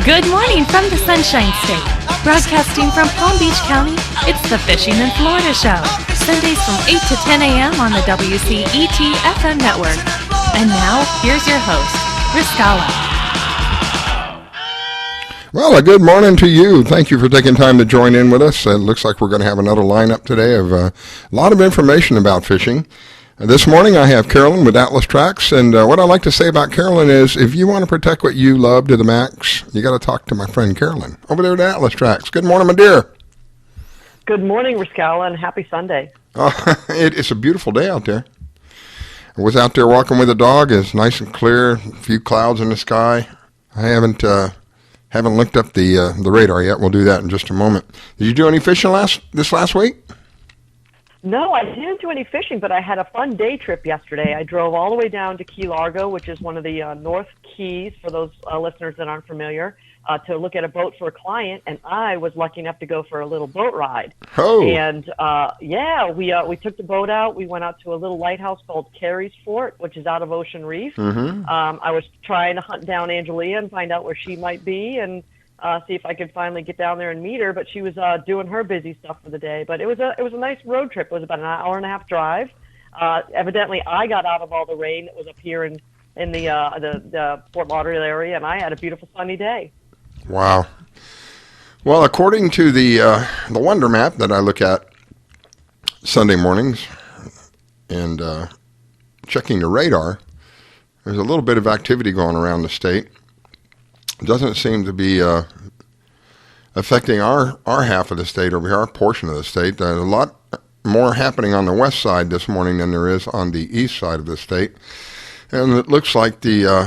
Good morning from the Sunshine State. Broadcasting from Palm Beach County, it's the Fishing in Florida Show. Sundays from 8 to 10 a.m. on the WCET FM network. And now, here's your host, Riscala. Well, a good morning to you. Thank you for taking time to join in with us. It looks like we're going to have another lineup today of a lot of information about fishing. This morning I have Carolyn with Atlas Trax, and what I like to say about Carolyn is if you want to protect what you love to the max, you got to talk to my friend Carolyn over there at Atlas Trax. Good morning, my dear. Good morning, Riscala, and happy Sunday. It's a beautiful day out there. I was out there walking with a dog. It's nice and clear, a few clouds in the sky. I haven't looked up the radar yet. We'll do that in just a moment. Did you do any fishing this last week? No, I didn't do any fishing, but I had a fun day trip yesterday. I drove all the way down to Key Largo, which is one of the North Keys, for those listeners that aren't familiar, to look at a boat for a client, and I was lucky enough to go for a little boat ride. Oh. And, we took the boat out. We went out to a little lighthouse called Carey's Fort, which is out of Ocean Reef. Mm-hmm. I was trying to hunt down Angelia and find out where she might be, and see if I could finally get down there and meet her, but she was doing her busy stuff for the day. But it was a nice road trip. It was about an hour and a half drive. Evidently, I got out of all the rain that was up here in the Fort Lauderdale area, and I had a beautiful sunny day. Wow. Well, according to the Wonder Map that I look at Sunday mornings and checking the radar, there's a little bit of activity going around the state. It doesn't seem to be affecting our half of the state over here, our portion of the state. There's a lot more happening on the west side this morning than there is on the east side of the state. And it looks like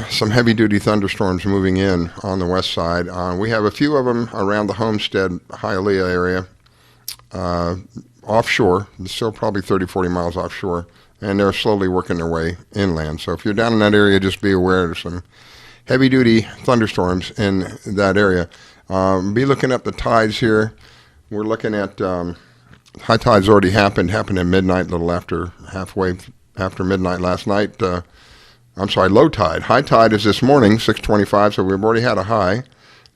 some heavy-duty thunderstorms moving in on the west side. We have a few of them around the Homestead, Hialeah area, offshore. It's still probably 30, 40 miles offshore. And they're slowly working their way inland. So if you're down in that area, just be aware there's some heavy-duty thunderstorms in that area. Be looking up the tides here. We're looking at high tides already happened at midnight, a little halfway after midnight last night. Low tide. High tide is this morning, 6:25, so we've already had a high.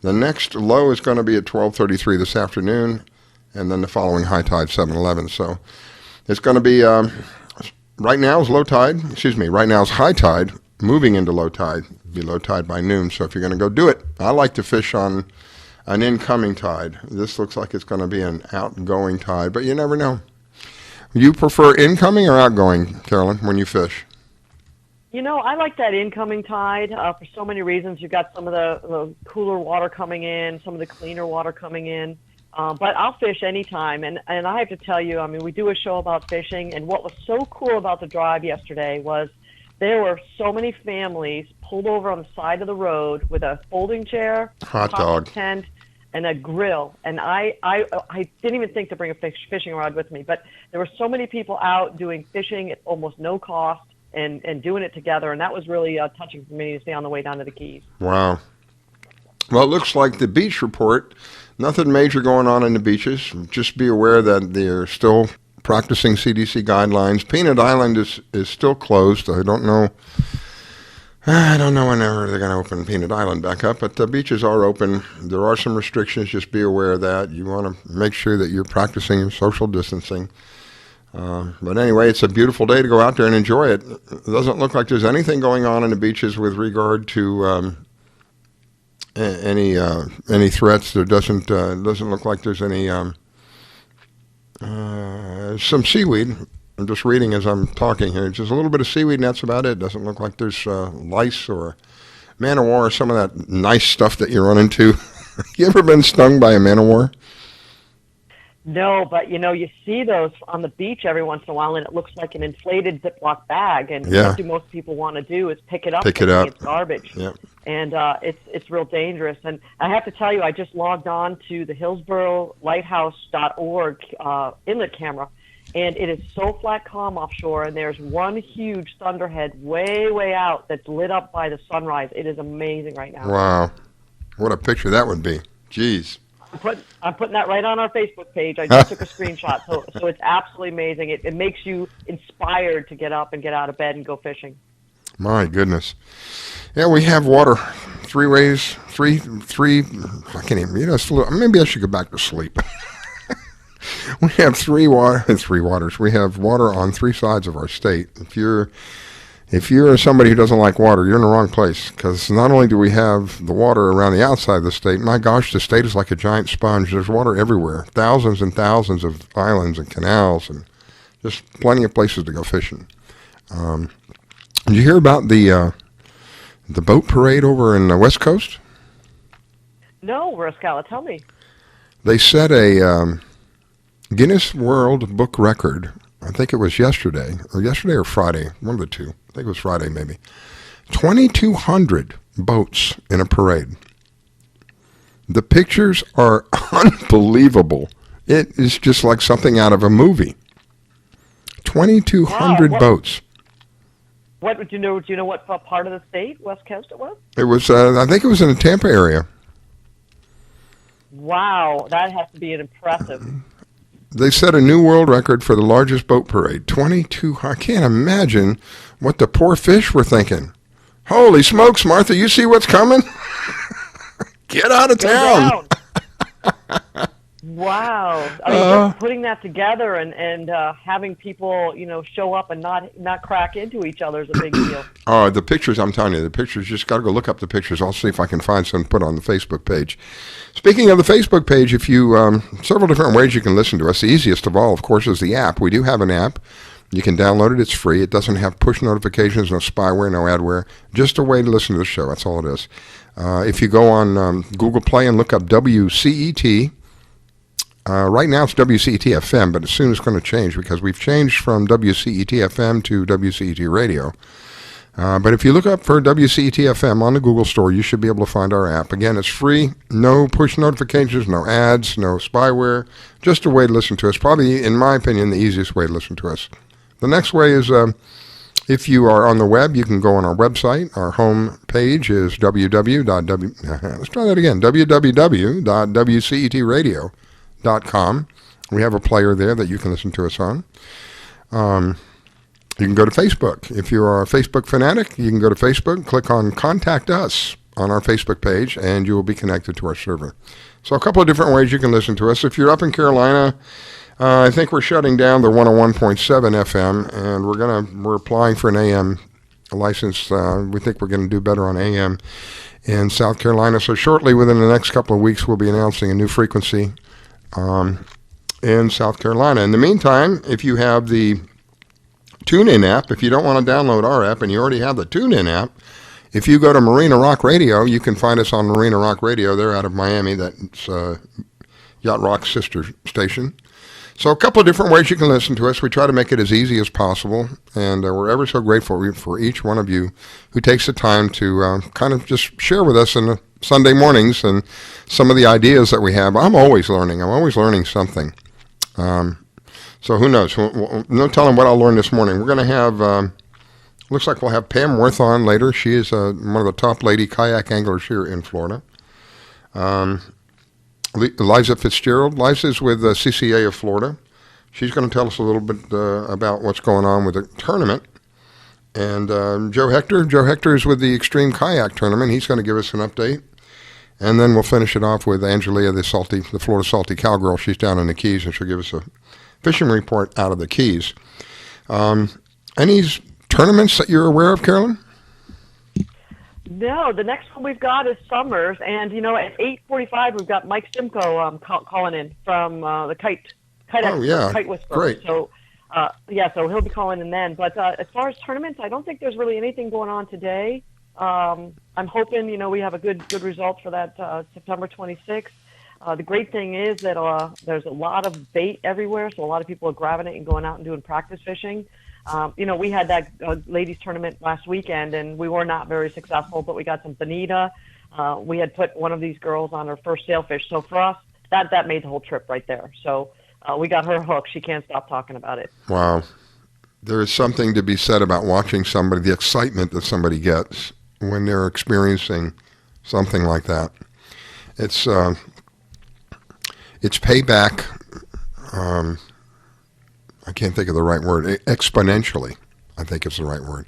The next low is going to be at 12:33 this afternoon, and then the following high tide, 7:11. So it's going to be, right now is high tide, moving into low tide. Be low tide by noon. So if you're going to go do it, I like to fish on an incoming tide. This looks like it's going to be an outgoing tide, but you never know. You prefer incoming or outgoing, Carolyn, when you fish? You know, I like that incoming tide for so many reasons. You've got some of the cooler water coming in, some of the cleaner water coming in. But I'll fish anytime. And I have to tell you, I mean, we do a show about fishing, and what was so cool about the drive yesterday was there were so many families pulled over on the side of the road with a folding chair, hot dog tent, and a grill. And I didn't even think to bring a fishing rod with me, but there were so many people out doing fishing at almost no cost and doing it together, and that was really touching for me to see on the way down to the Keys. Wow. Well, it looks like the beach report, nothing major going on in the beaches. Just be aware that they're still practicing CDC guidelines. Peanut Island is still closed. I don't know whenever they're going to open Peanut Island back up, but the beaches are open. There are some restrictions. Just be aware of that. You want to make sure that you're practicing your social distancing. But anyway, it's a beautiful day to go out there and enjoy it. It doesn't look like there's anything going on in the beaches with regard to any threats. There doesn't look like there's any some seaweed. I'm just reading as I'm talking here. Just a little bit of seaweed, and that's about it. Doesn't look like there's lice or man-o-war or some of that nice stuff that you run into. You ever been stung by a man-o-war? No, but you see those on the beach every once in a while, and it looks like an inflated Ziploc bag. And what do most people want to do is pick it up. It's garbage. Yep. And it's real dangerous. And I have to tell you, I just logged on to the HillsboroLighthouse.org inlet camera, and it is so flat calm offshore, and there's one huge thunderhead way out that's lit up by the sunrise. It is amazing right now. Wow. What a picture that would be. Jeez. I'm putting that right on our Facebook page. I just took a screenshot. So it's absolutely amazing. It makes you inspired to get up and get out of bed and go fishing. My goodness. Yeah, we have water 3 ways three. I can't even. Maybe I should go back to sleep. We have three waters. We have water on three sides of our state. If you're somebody who doesn't like water, you're in the wrong place, because not only do we have the water around the outside of the state, my gosh, the state is like a giant sponge. There's water everywhere, thousands and thousands of islands and canals, and just plenty of places to go fishing. Did you hear about the boat parade over in the West Coast? No, Rascala, tell me. They set a Guinness World Book record. I think it was yesterday or Friday, one of the two. I think it was Friday, maybe. 2,200 boats in a parade. The pictures are unbelievable. It is just like something out of a movie. 2,200 boats. What do you know? Do you know what part of the state, West Coast, it was? It was. I think it was in the Tampa area. Wow, that has to be an impressive. They set a new world record for the largest boat parade. 22. I can't imagine what the poor fish were thinking. Holy smokes, Martha! You see what's coming? Get out of town! Wow! I mean, just putting that together and having people, show up and not crack into each other is a big deal. Oh, the pictures! I'm telling you, the pictures. Just got to go look up the pictures. I'll see if I can find some put on the Facebook page. Speaking of the Facebook page, if you several different ways you can listen to us. The easiest of all, of course, is the app. We do have an app. You can download it. It's free. It doesn't have push notifications, no spyware, no adware. Just a way to listen to the show. That's all it is. If you go on Google Play and look up WCET. Right now it's WCET FM, but soon it's going to change because we've changed from WCET FM to WCET Radio. But if you look up for WCET FM on the Google Store, you should be able to find our app. Again, it's free, no push notifications, no ads, no spyware, just a way to listen to us. Probably, in my opinion, the easiest way to listen to us. The next way is if you are on the web, you can go on our website. Our home page is www.wcetradio.com. We have a player there that you can listen to us on. You can go to Facebook. If you are a Facebook fanatic, you can go to Facebook, click on Contact Us on our Facebook page, and you will be connected to our server. So a couple of different ways you can listen to us. If you're up in Carolina, I think we're shutting down the 101.7 FM, and we're applying for an AM license. We think we're going to do better on AM in South Carolina. So shortly, within the next couple of weeks, we'll be announcing a new frequency in South Carolina. In the meantime, if you have the TuneIn app, if you don't want to download our app and you already have the TuneIn app, if you go to Marina Rock Radio, you can find us on Marina Rock Radio. They're out of Miami. That's Yacht Rock's sister station. So a couple of different ways you can listen to us. We try to make it as easy as possible, and we're ever so grateful for each one of you who takes the time to kind of just share with us in the Sunday mornings and some of the ideas that we have. I'm always learning something. So who knows? No telling what I'll learn this morning. We're going to have, looks like we'll have Pam Wirth on later. She is one of the top lady kayak anglers here in Florida. Leiza Fitzgerald. Leiza is with the CCA of Florida. She's going to tell us a little bit about what's going on with the tournament. And Joe Hector. Joe Hector is with the Extreme Kayak Tournament. He's going to give us an update. And then we'll finish it off with Angelia, the Florida Salty Cowgirl. She's down in the Keys, and she'll give us a fishing report out of the Keys. Any tournaments that you're aware of, Carolyn? No, the next one we've got is Summers, and at 8:45 we've got Mike Simko calling in from the Kite. Kite Whisperer. Great. So so he'll be calling in then. But as far as tournaments, I don't think there's really anything going on today. I'm hoping we have a good result for that September 26th. The great thing is that there's a lot of bait everywhere, so a lot of people are grabbing it and going out and doing practice fishing. We had that ladies tournament last weekend, and we were not very successful, but we got some bonita. We had put one of these girls on her first sailfish, so for us, that made the whole trip right there. So we got her hooked. She can't stop talking about it. Wow. There is something to be said about watching somebody, the excitement that somebody gets when they're experiencing something like that. It's payback. I can't think of the right word. Exponentially, I think is the right word.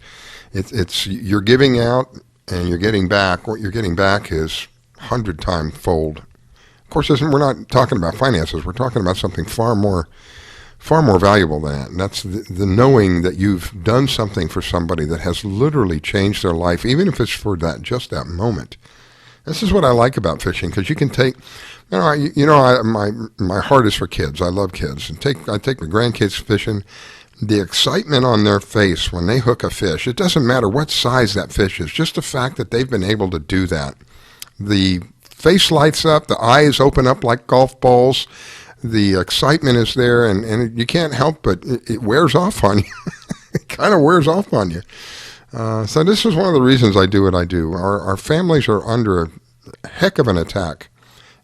It's you're giving out and you're getting back. What you're getting back is 100-time fold. Of course, we're not talking about finances. We're talking about something far more valuable than that. And that's the knowing that you've done something for somebody that has literally changed their life, even if it's for just that moment. This is what I like about fishing, because you can take, my heart is for kids. I love kids, and I take my grandkids fishing. The excitement on their face when they hook a fish, it doesn't matter what size that fish is, just the fact that they've been able to do that. The face lights up, the eyes open up like golf balls, the excitement is there, and you can't help but it wears off on you. It kind of wears off on you. So this is one of the reasons I do what I do. Our families are under a heck of an attack,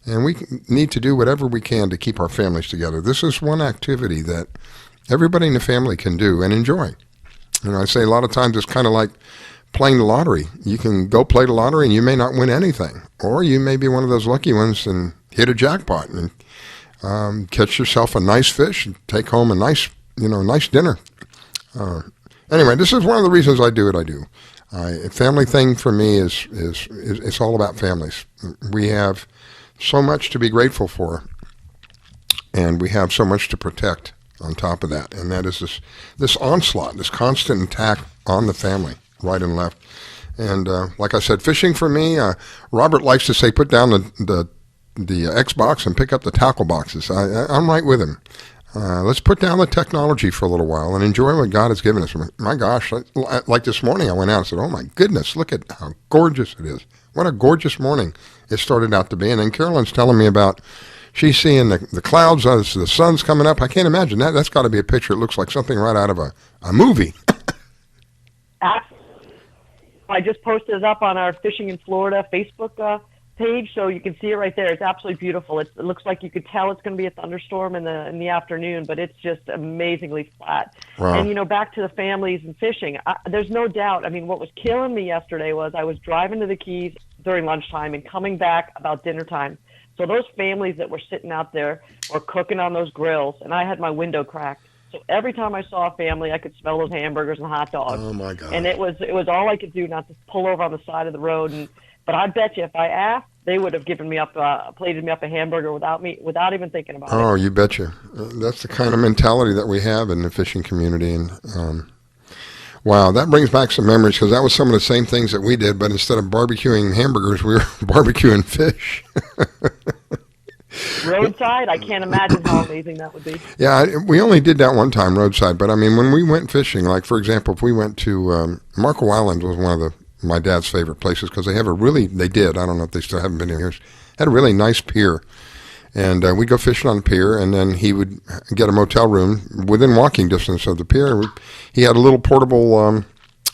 and we need to do whatever we can to keep our families together. This is one activity that everybody in the family can do and enjoy. I say a lot of times it's kind of like playing the lottery. You can go play the lottery and you may not win anything, or you may be one of those lucky ones and hit a jackpot and catch yourself a nice fish and take home a nice dinner. Anyway, this is one of the reasons I do what I do. A family thing for me is it's all about families. We have so much to be grateful for, and we have so much to protect on top of that, and that is this onslaught, this constant attack on the family, right and left. And like I said, fishing for me, Robert likes to say, put down the Xbox and pick up the tackle boxes. I'm right with him. Let's put down the technology for a little while and enjoy what God has given us. My gosh, like this morning I went out and said, oh my goodness, look at how gorgeous it is. What a gorgeous morning it started out to be. And then Carolyn's telling me about she's seeing the clouds as the sun's coming up. I can't imagine that. That's got to be a picture. It looks like something right out of a movie. I just posted it up on our Fishing in Florida Facebook page, so you can see it right there. It's absolutely beautiful. It looks like you could tell it's going to be a thunderstorm in the afternoon, but it's just amazingly flat. Wow. And, back to the families and fishing, there's no doubt. I mean, what was killing me yesterday was I was driving to the Keys during lunchtime and coming back about dinner time. So those families that were sitting out there were cooking on those grills, and I had my window cracked. So every time I saw a family, I could smell those hamburgers and hot dogs. Oh my God! And it was all I could do not to pull over on the side of the road. But I bet you if I asked, they would have given me plated me up a hamburger without even thinking about it. Oh, you betcha. That's the kind of mentality that we have in the fishing community, and wow, that brings back some memories, because that was some of the same things that we did, but instead of barbecuing hamburgers, we were barbecuing fish. Roadside, I can't imagine how amazing that would be. Yeah, we only did that one time, roadside, but I mean, when we went fishing, like for example, if we went to Marco Island was one of my dad's favorite places, because they did, I don't know if they still haven't been in here, had a really nice pier. And we'd go fishing on the pier, and then he would get a motel room within walking distance of the pier. He had a little portable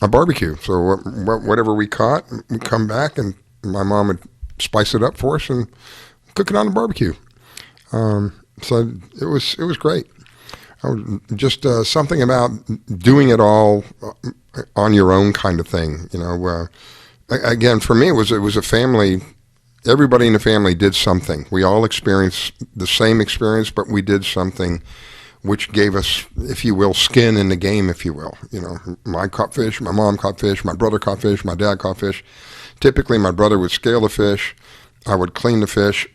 a barbecue. So whatever we caught, we'd come back, and my mom would spice it up for us and cook it on the barbecue. So it was great. Just something about doing it all on your own kind of thing. Again, for me, it was a family. Everybody in the family did something. We all experienced the same experience, but we did something which gave us, if you will, skin in the game, if you will. I caught fish, my mom caught fish, my brother caught fish, my dad caught fish. Typically, my brother would scale the fish. I would clean the fish.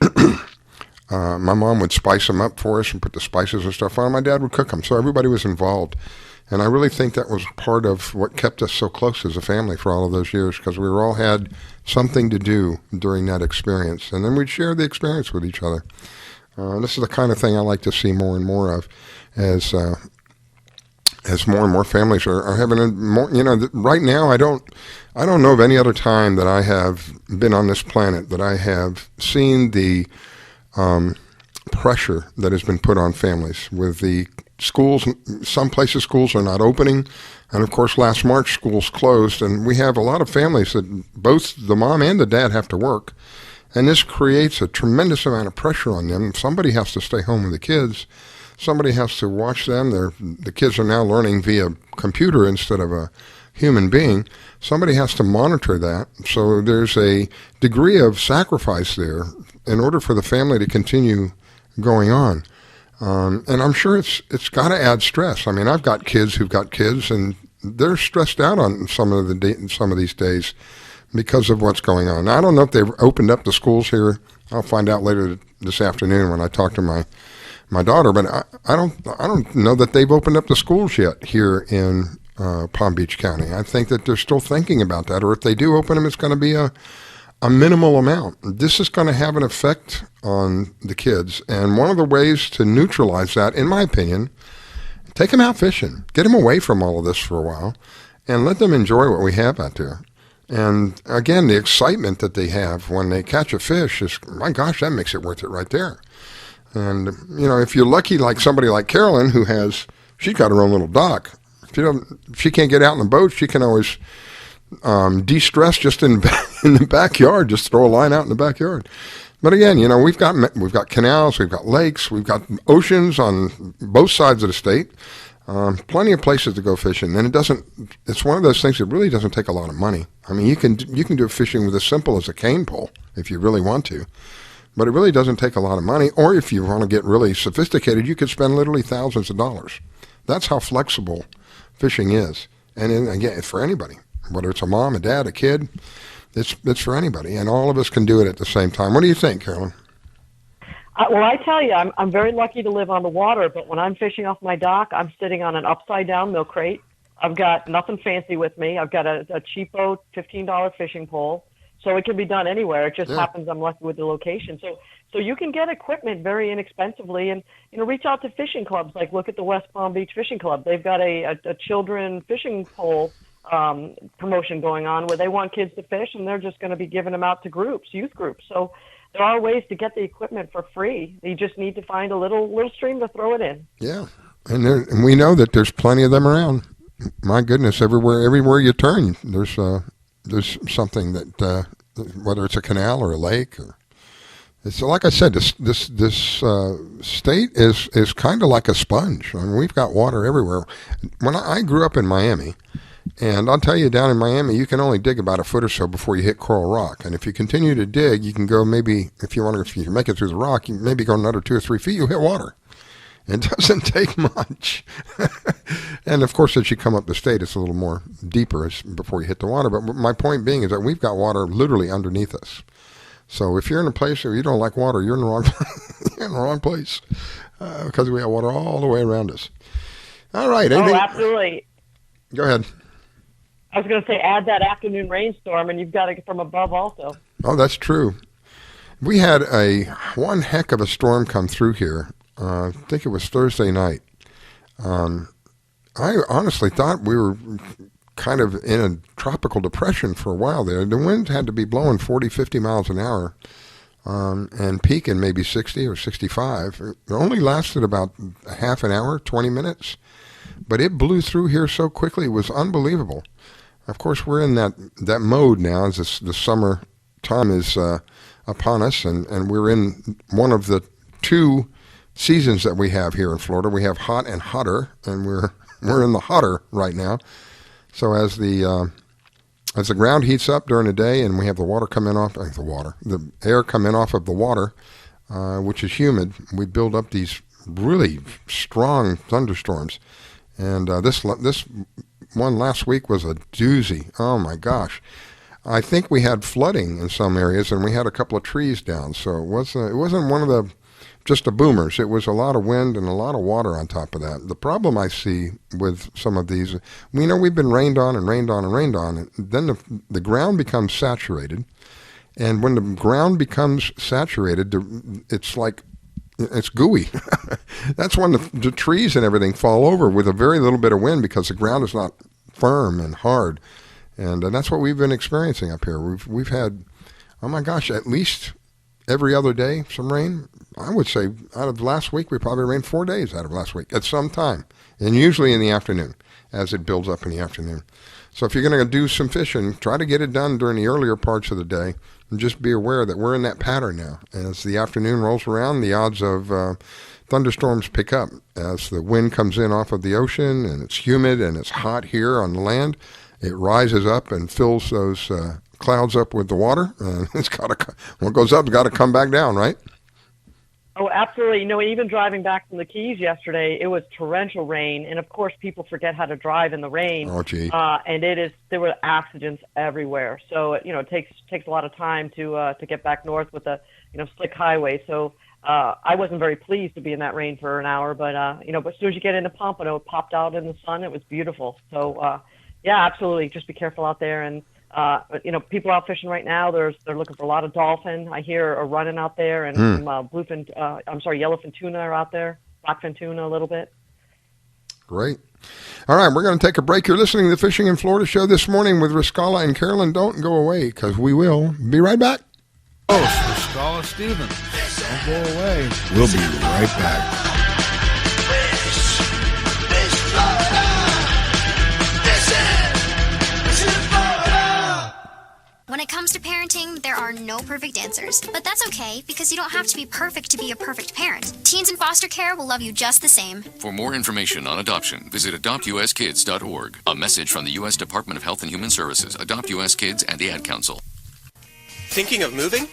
My mom would spice them up for us and put the spices and stuff on. My dad would cook them. So everybody was involved. And I really think that was part of what kept us so close as a family for all of those years, because we all had something to do during that experience. And then we'd share the experience with each other. This is the kind of thing I like to see more and more of as more and more families are having a more, right now I don't know of any other time that I have been on this planet that I have seen the pressure that has been put on families with the schools. Some places schools are not opening, and of course last March schools closed, and we have a lot of families that both the mom and the dad have to work, and this creates a tremendous amount of pressure on them. Somebody has to stay home with the kids. Somebody has to watch them. The kids are now learning via computer instead of a human being. Somebody has to monitor that. So there's a degree of sacrifice there in order for the family to continue going on. And I'm sure it's got to add stress. I mean, I've got kids who've got kids, and they're stressed out on some of these days. because of what's going on. Now, I don't know if they've opened up the schools here. I'll find out later this afternoon when I talk to my daughter. But I don't know that they've opened up the schools yet here in Palm Beach County. I think that they're still thinking about that. Or if they do open them, it's going to be a minimal amount. This is going to have an effect on the kids. And one of the ways to neutralize that, in my opinion, take them out fishing. Get them away from all of this for a while and let them enjoy what we have out there. And again, the excitement that they have when they catch a fish is, my gosh, that makes it worth it right there. And, you know, if you're lucky like somebody like Carolyn she's got her own little dock. If she can't get out in the boat, she can always de-stress just in the backyard, just throw a line out in the backyard. But again, you know, we've got canals, we've got lakes, we've got oceans on both sides of the state. Plenty of places to go fishing, and it's one of those things that really doesn't take a lot of money. I mean, you can do fishing with as simple as a cane pole if you really want to, but it really doesn't take a lot of money. Or if you want to get really sophisticated, you could spend literally thousands of dollars. That's how flexible fishing is. And again, it's for anybody, whether it's a mom, a dad, a kid, it's for anybody, and all of us can do it at the same time. What do you think, Carolyn? Well, I tell you, I'm very lucky to live on the water, but when I'm fishing off my dock, I'm sitting on an upside-down milk crate. I've got nothing fancy with me. I've got a cheapo $15 fishing pole, so it can be done anywhere. It just happens I'm lucky with the location. So you can get equipment very inexpensively, and reach out to fishing clubs. Like look at the West Palm Beach Fishing Club. They've got a children fishing pole promotion going on where they want kids to fish, and they're just going to be giving them out to youth groups. So there are ways to get the equipment for free. You just need to find a little stream to throw it in. Yeah, and we know that there's plenty of them around. My goodness, everywhere you turn, there's something that whether it's a canal or a lake or. It's like I said, this state is kind of like a sponge. I mean, we've got water everywhere. When I grew up in Miami, and I'll tell you, down in Miami, you can only dig about a foot or so before you hit Coral Rock. And if you continue to dig, you can go maybe, if you make it through the rock, you maybe go another 2 or 3 feet, you'll hit water. It doesn't take much. And of course, as you come up the state, it's a little more deeper before you hit the water. But my point being is that we've got water literally underneath us. So if you're in a place where you don't like water, you're in the wrong place because we have water all the way around us. All right. Oh, absolutely. Go ahead. I was going to say, add that afternoon rainstorm, and you've got it from above also. Oh, that's true. We had one heck of a storm come through here. I think it was Thursday night. I honestly thought we were kind of in a tropical depression for a while there. The wind had to be blowing 40, 50 miles an hour and peaking maybe 60 or 65. It only lasted about a half an hour, 20 minutes, but it blew through here so quickly. It was unbelievable. Of course, we're in that mode now as the summer time is upon us, and we're in one of the 2 seasons that we have here in Florida. We have hot and hotter, and we're in the hotter right now. So as the ground heats up during the day and we have the air come in off of the water, which is humid, we build up these really strong thunderstorms. And this one last week was a doozy. Oh my gosh. I think we had flooding in some areas, and we had a couple of trees down. So it wasn't one of just the boomers. It was a lot of wind and a lot of water on top of that. The problem I see with some of these, we've been rained on and rained on and rained on, and then the ground becomes saturated. And when the ground becomes saturated, it's gooey. That's when the trees and everything fall over with a very little bit of wind because the ground is not firm and hard. And that's what we've been experiencing up here. We've had, oh my gosh, at least every other day some rain. I would say out of last week, we probably rained 4 days out of last week at some time, and usually in the afternoon as it builds up in the afternoon. So if you're going to do some fishing, try to get it done during the earlier parts of the day, and just be aware that we're in that pattern now. As the afternoon rolls around, the odds of thunderstorms pick up as the wind comes in off of the ocean, and it's humid and it's hot here on the land. It rises up and fills those clouds up with the water, and what goes up has got to come back down, right? Oh, absolutely. Even driving back from the Keys yesterday, it was torrential rain, and of course, people forget how to drive in the rain. Oh, gee. And there were accidents everywhere. So it takes a lot of time to get back north with a slick highway. So I wasn't very pleased to be in that rain for an hour, but but as soon as you get into Pompano, it popped out in the sun. It was beautiful. So yeah, absolutely. Just be careful out there. And people out fishing right now. They're looking for a lot of dolphin. I hear a running out there, and some yellowfin tuna are out there, blackfin tuna a little bit. Great. All right, we're going to take a break. You're listening to the Fishing in Florida show this morning with Riscala and Carolyn. Don't go away, because we will be right back. Host Riscala Stevens. Don't go away. We'll be right back. When it comes to parenting, there are no perfect answers. But that's okay, because you don't have to be perfect to be a perfect parent. Teens in foster care will love you just the same. For more information on adoption, visit adoptuskids.org. A message from the U.S. Department of Health and Human Services, Adopt U.S. Kids, and the Ad Council. Thinking of moving?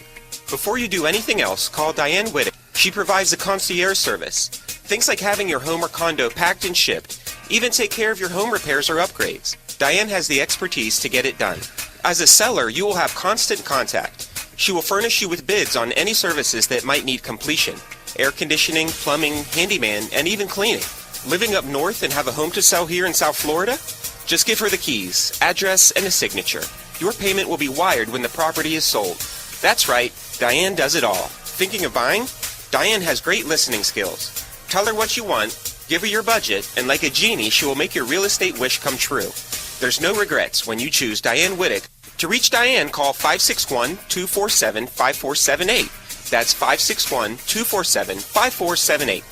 Before you do anything else, call Diane Whittick. She provides a concierge service. Things like having your home or condo packed and shipped. Even take care of your home repairs or upgrades. Diane has the expertise to get it done. As a seller, you will have constant contact. She will furnish you with bids on any services that might need completion. Air conditioning, plumbing, handyman, and even cleaning. Living up north and have a home to sell here in South Florida? Just give her the keys, address, and a signature. Your payment will be wired when the property is sold. That's right, Diane does it all. Thinking of buying? Diane has great listening skills. Tell her what you want, give her your budget, and like a genie, she will make your real estate wish come true. There's no regrets when you choose Diane Whittick. To reach Diane, call 561-247-5478. That's 561-247-5478.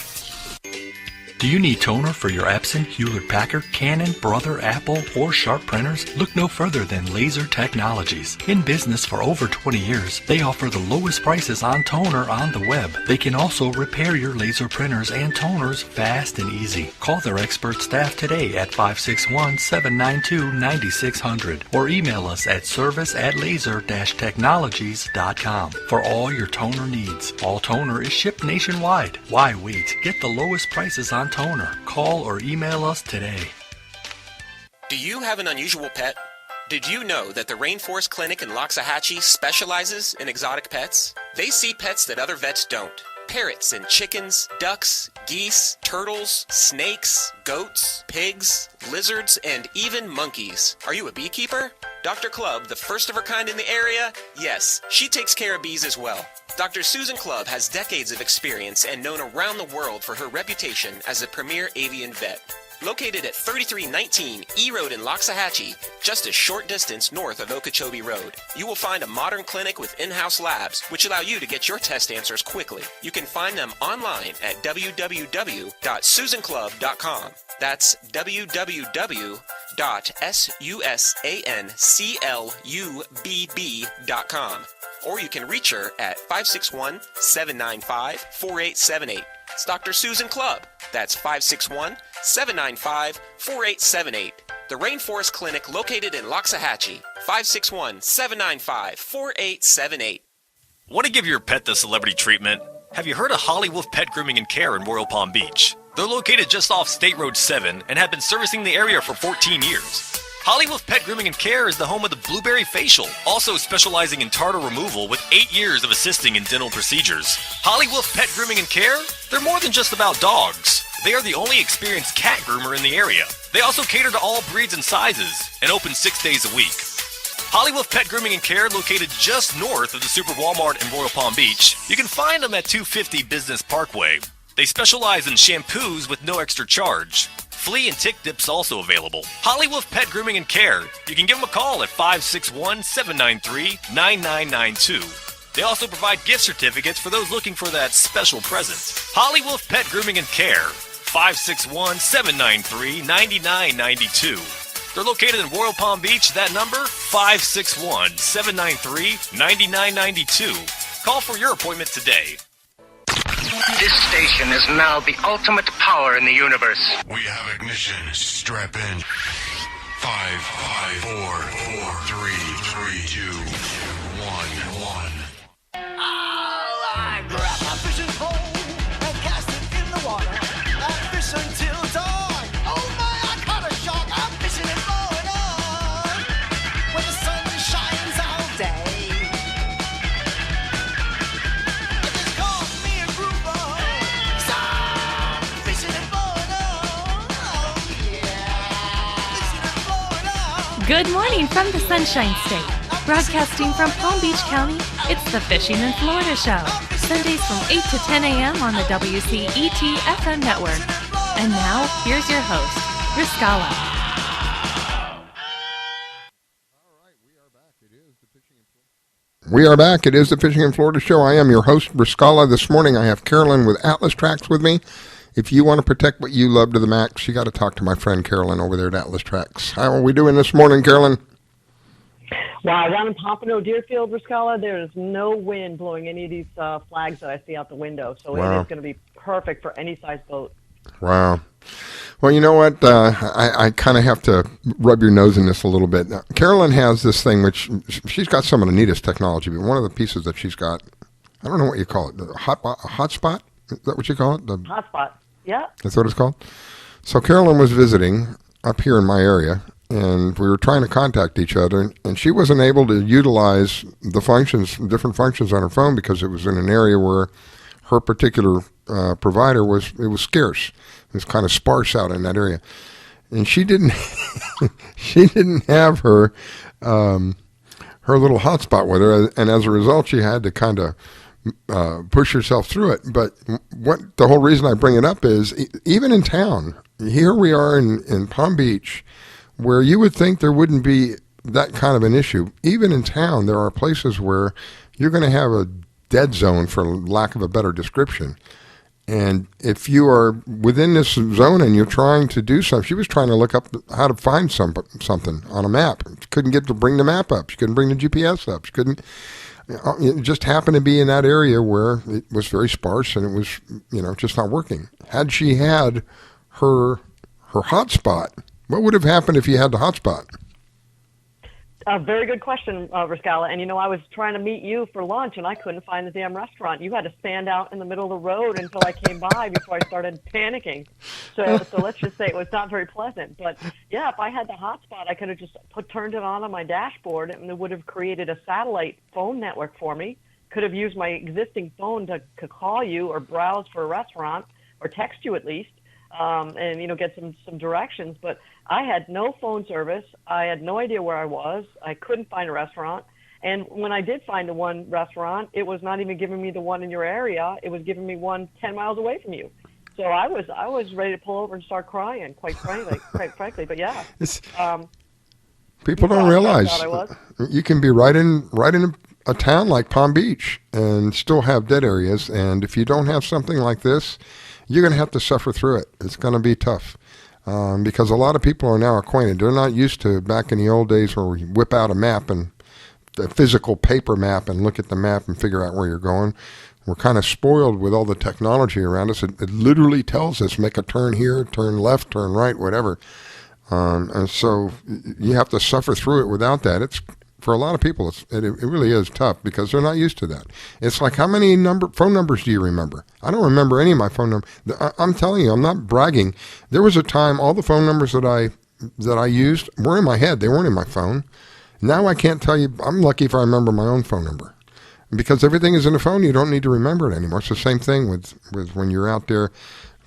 Do you need toner for your Epson, Hewlett-Packard, Canon, Brother, Apple, or Sharp printers? Look no further than Laser Technologies. In business for over 20 years, they offer the lowest prices on toner on the web. They can also repair your laser printers and toners fast and easy. Call their expert staff today at 561-792-9600 or email us at service@laser-technologies.com for all your toner needs. All toner is shipped nationwide. Why wait? Get the lowest prices on toner. Call or email us today. Do you have an unusual pet? Did you know that the Rainforest Clinic in Loxahatchee specializes in exotic pets? They see pets that other vets don't. Parrots and chickens, ducks, geese, turtles, snakes, goats, pigs, lizards, and even monkeys. Are you a beekeeper? Dr. Clubb, the first of her kind in the area? Yes, she takes care of bees as well. Dr. Susan Clubb has decades of experience and known around the world for her reputation as a premier avian vet. Located at 3319 E Road in Loxahatchee, just a short distance north of Okeechobee Road, you will find a modern clinic with in-house labs, which allow you to get your test answers quickly. You can find them online at www.susanclub.com. That's www.susanclubb.com. Or you can reach her at 561-795-4878. It's Dr. Susan Clubb. That's 561-795-4878. The Rainforest Clinic located in Loxahatchee. 561-795-4878. Want to give your pet the celebrity treatment? Have you heard of Hollywood Pet Grooming and Care in Royal Palm Beach? They're located just off State Road 7 and have been servicing the area for 14 years. Hollywood Pet Grooming and Care is the home of the Blueberry Facial, also specializing in tartar removal with 8 years of assisting in dental procedures. Hollywood Pet Grooming and Care? They're more than just about dogs. They are the only experienced cat groomer in the area. They also cater to all breeds and sizes and open 6 days a week. Hollywood Pet Grooming and Care, located just north of the Super Walmart in Royal Palm Beach. You can find them at 250 Business Parkway. They specialize in shampoos with no extra charge. Flea and tick dips also available. Hollywood Pet Grooming and Care. You can give them a call at 561-793-9992. They also provide gift certificates for those looking for that special present. Hollywood Pet Grooming and Care. 561-793-9992. They're located in Royal Palm Beach. That number, 561-793-9992. Call for your appointment today. This station is now the ultimate power in the universe. We have ignition. Strap in. 5, 4, 3, 2, 1. I grab my fishing pole, Good morning from the Sunshine State. Broadcasting from Palm Beach County, it's the Fishing in Florida Show. Sundays from 8 to 10 a.m. on the WCET FM network. And now, here's your host, Riscala. We are back. It is the Fishing in Florida Show. I am your host, Riscala. This morning I have Carolyn with Atlas Trax with me. If you want to protect what you love to the max, you got to talk to my friend Carolyn over there at Atlas Trax. How are we doing this morning, Carolyn? Wow, down in Pompano Deerfield, Riscala, there is no wind blowing any of these flags that I see out the window. So It is going to be perfect for any size boat. Wow. Well, you know what? I kind of have to rub your nose in this a little bit. Now, Carolyn has this thing, which she's got some of the neatest technology, but one of the pieces that she's got, I don't know what you call it, a hotspot? Is that what you call it? Hotspot, yeah. That's what it's called? So Carolyn was visiting up here in my area, and we were trying to contact each other, and she wasn't able to utilize the functions, different functions on her phone because it was in an area where her particular provider was scarce. It was kind of sparse out in that area, and she didn't have her little hotspot with her, and as a result, she had to kind of push herself through it. But what the whole reason I bring it up is, even in town, here we are in Palm Beach, where you would think there wouldn't be that kind of an issue. Even in town, there are places where you're going to have a dead zone, for lack of a better description. And if you are within this zone and you're trying to do something, she was trying to look up how to find something on a map. She couldn't get to bring the map up. She couldn't bring the GPS up. She couldn't. It just happened to be in that area where it was very sparse and it was, just not working. Had she had her hotspot, what would have happened if you had the hotspot? A very good question, Riscala. And, I was trying to meet you for lunch, and I couldn't find the damn restaurant. You had to stand out in the middle of the road until I came by before I started panicking. So let's just say it was not very pleasant. But, yeah, if I had the hotspot, I could have just turned it on my dashboard, and it would have created a satellite phone network for me. Could have used my existing phone to call you or browse for a restaurant or text you at least. And get some directions, but I had no phone service. I had no idea where I was. I couldn't find a restaurant, and when I did find the one restaurant, it was not even giving me the one in your area. It was giving me one 10 miles away from you. So I was ready to pull over and start crying, quite frankly. But yeah, people don't realize you can be right in a town like Palm Beach and still have dead areas, and if you don't have something like this, you're going to have to suffer through it. It's going to be tough because a lot of people are now acquainted. They're not used to back in the old days where we whip out a map and a physical paper map and look at the map and figure out where you're going. We're kind of spoiled with all the technology around us. It literally tells us, make a turn here, turn left, turn right, whatever. And so you have to suffer through it without that. For a lot of people, it really is tough because they're not used to that. It's like, how many phone numbers do you remember? I don't remember any of my phone numbers. I'm telling you, I'm not bragging. There was a time all the phone numbers that I used were in my head. They weren't in my phone. Now I can't tell you. I'm lucky if I remember my own phone number. Because everything is in the phone, you don't need to remember it anymore. It's the same thing with when you're out there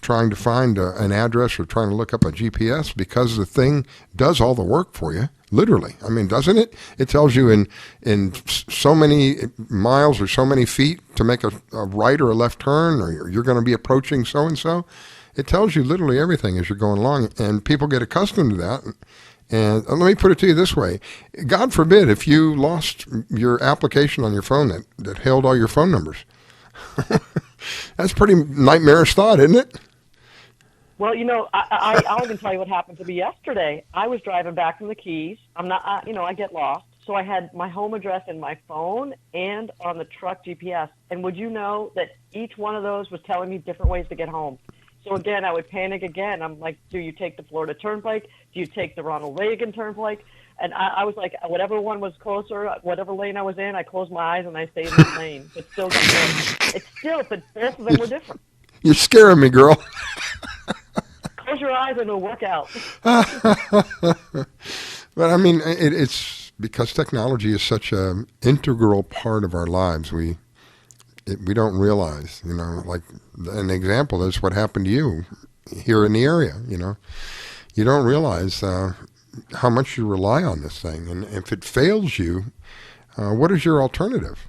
trying to find an address or trying to look up a GPS, because the thing does all the work for you. Literally. I mean, doesn't it? It tells you in so many miles or so many feet to make a right or a left turn, or you're going to be approaching so-and-so. It tells you literally everything as you're going along, and people get accustomed to that. And let me put it to you this way. God forbid if you lost your application on your phone that held all your phone numbers. That's pretty nightmarish thought, isn't it? Well, I'll even tell you what happened to me yesterday. I was driving back from the Keys. I get lost. So I had my home address in my phone and on the truck GPS. And would you know that each one of those was telling me different ways to get home? So again, I would panic again. I'm like, do you take the Florida Turnpike? Do you take the Ronald Reagan Turnpike? And I was like, whatever one was closer, whatever lane I was in, I closed my eyes and I stayed in the lane. But still, but both of them were different. You're scaring me, girl. Close your eyes and it'll work out. But I mean, it's because technology is such an integral part of our lives. We don't realize, like an example is what happened to you here in the area. You don't realize how much you rely on this thing. And if it fails you, what is your alternative?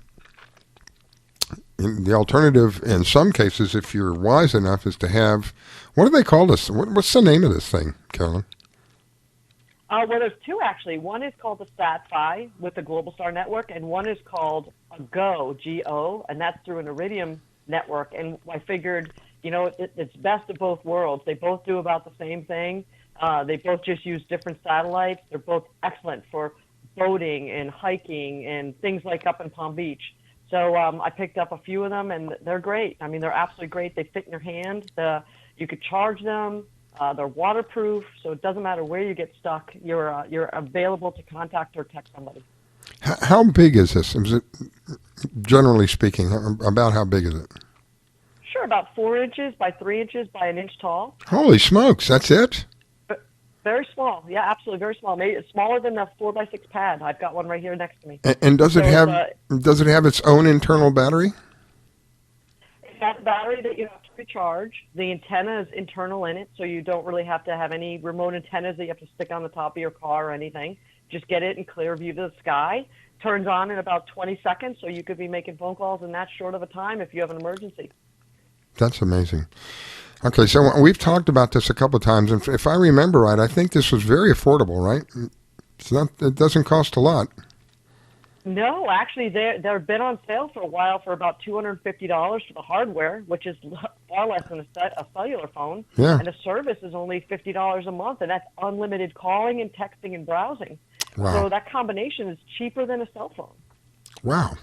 The alternative, in some cases, if you're wise enough, is to have, what do they call this? What's the name of this thing, Carolyn? Well, there's two, actually. One is called the SatFi with the Global Star Network, and one is called a Go, G-O, and that's through an Iridium network. And I figured, it's best of both worlds. They both do about the same thing. They both just use different satellites. They're both excellent for boating and hiking and things like up in Palm Beach. So I picked up a few of them, and they're great. I mean, they're absolutely great. They fit in your hand. You could charge them. They're waterproof, so it doesn't matter where you get stuck. You're available to contact or text somebody. How big is this? Is it, generally speaking, about how big is it? Sure, about 4 inches by 3 inches by an inch tall. Holy smokes, that's it? Very small. Yeah, absolutely, very small. Maybe it's smaller than a 4x6 pad. I've got one right here next to me. And does it have its own internal battery? It has a battery that you have to recharge. The antenna is internal in it, so you don't really have to have any remote antennas that you have to stick on the top of your car or anything. Just get it in clear view to the sky. Turns on in about 20 seconds, so you could be making phone calls in that short of a time if you have an emergency. That's amazing. Okay, so we've talked about this a couple of times, and if I remember right, I think this was very affordable, right? It doesn't cost a lot. No, actually, they've been on sale for a while for about $250 for the hardware, which is far less than a cellular phone. Yeah. And the service is only $50 a month, and that's unlimited calling and texting and browsing. Wow. So that combination is cheaper than a cell phone. Wow.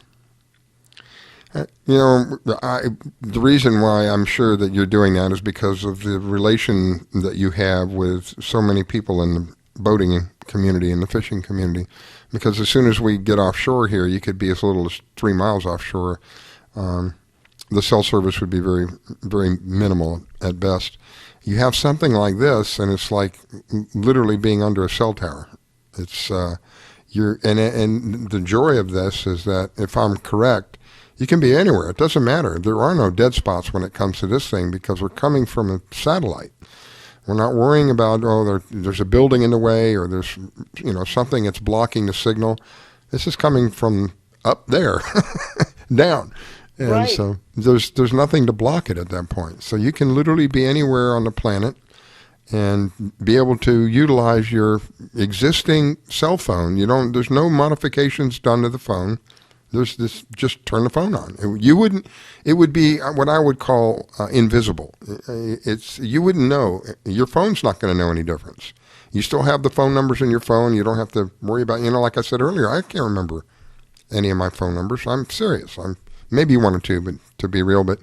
The reason why I'm sure that you're doing that is because of the relation that you have with so many people in the boating community and the fishing community. Because as soon as we get offshore here, you could be as little as 3 miles offshore. The cell service would be very, very minimal at best. You have something like this, and it's like literally being under a cell tower. It's and the joy of this is that, if I'm correct, you can be anywhere. It doesn't matter. There are no dead spots when it comes to this thing because we're coming from a satellite. We're not worrying about, there's a building in the way or there's, something that's blocking the signal. This is coming from up there, down. And right. So there's nothing to block it at that point. So you can literally be anywhere on the planet and be able to utilize your existing cell phone. There's no modifications done to the phone. There's this, just turn the phone on. It would be what I would call invisible. You wouldn't know. Your phone's not going to know any difference. You still have the phone numbers in your phone. You don't have to worry about, like I said earlier, I can't remember any of my phone numbers. I'm serious. I'm maybe one or two, but to be real, but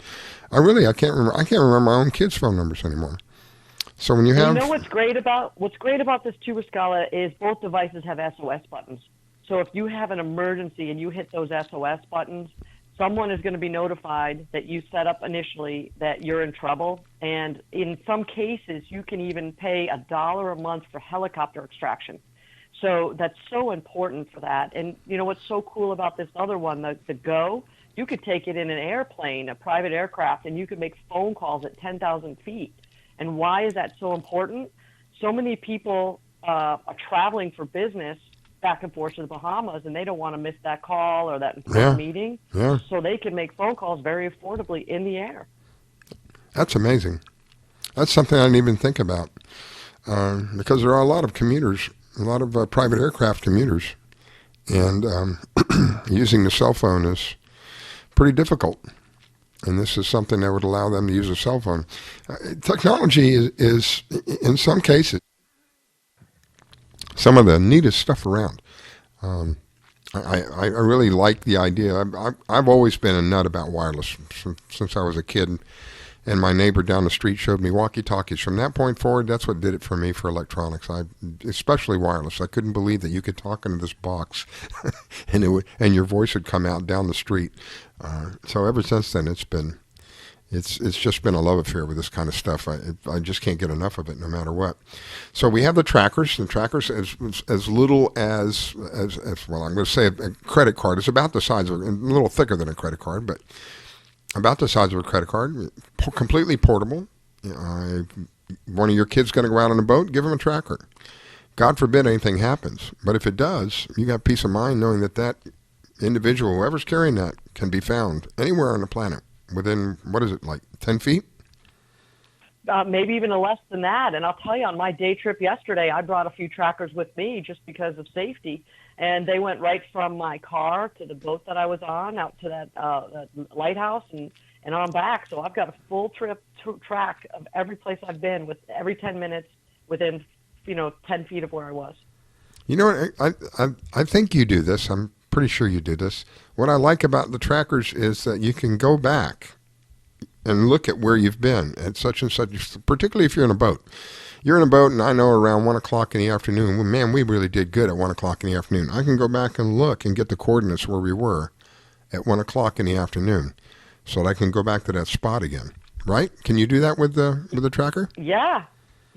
I can't remember. I can't remember my own kids' phone numbers anymore. So when you have, what's great about this too, Scala, is both devices have SOS buttons. So if you have an emergency and you hit those SOS buttons, someone is going to be notified that you set up initially that you're in trouble. And in some cases, you can even pay $1 a month for helicopter extraction. So that's so important for that. And what's so cool about this other one, the Go, you could take it in an airplane, a private aircraft, and you could make phone calls at 10,000 feet. And why is that so important? So many people are traveling for business back and forth to the Bahamas, and they don't want to miss that call or that important meeting. Yeah. So they can make phone calls very affordably in the air. That's amazing. That's something I didn't even think about because there are a lot of commuters, a lot of private aircraft commuters, and using the cell phone is pretty difficult. And this is something that would allow them to use a cell phone. Technology is, in some cases, some of the neatest stuff around. I really like the idea. I've always been a nut about wireless since I was a kid, and my neighbor down the street showed me walkie-talkies. From that point forward, that's what did it for me for electronics. Especially wireless. I couldn't believe that you could talk into this box, and your voice would come out down the street. So ever since then, it's just been a love affair with this kind of stuff. I just can't get enough of it, no matter what. So we have the trackers. The trackers, as little as well, I'm going to say a credit card. It's about the size of, a little thicker than a credit card, but about the size of a credit card. Completely portable. One of your kids going to go out on a boat, give them a tracker. God forbid anything happens. But if it does, you got peace of mind knowing that that individual, whoever's carrying that, can be found anywhere on the planet within, what is it, like 10 feet? Maybe even less than that. And I'll tell you, on my day trip yesterday, I brought a few trackers with me just because of safety. And they went right from my car to the boat that I was on, out to that lighthouse, and on back. So I've got a full trip track of every place I've been, with every 10 minutes within 10 feet of where I was. You know what? I think you do this. I'm pretty sure you do this. What I like about the trackers is that you can go back and look at where you've been at such and such, particularly if you're in a boat. You're in a boat, and I know around 1 o'clock in the afternoon, well, man, we really did good at 1 o'clock in the afternoon. I can go back and look and get the coordinates where we were at 1 o'clock in the afternoon so that I can go back to that spot again, right? Can you do that with the tracker? Yeah,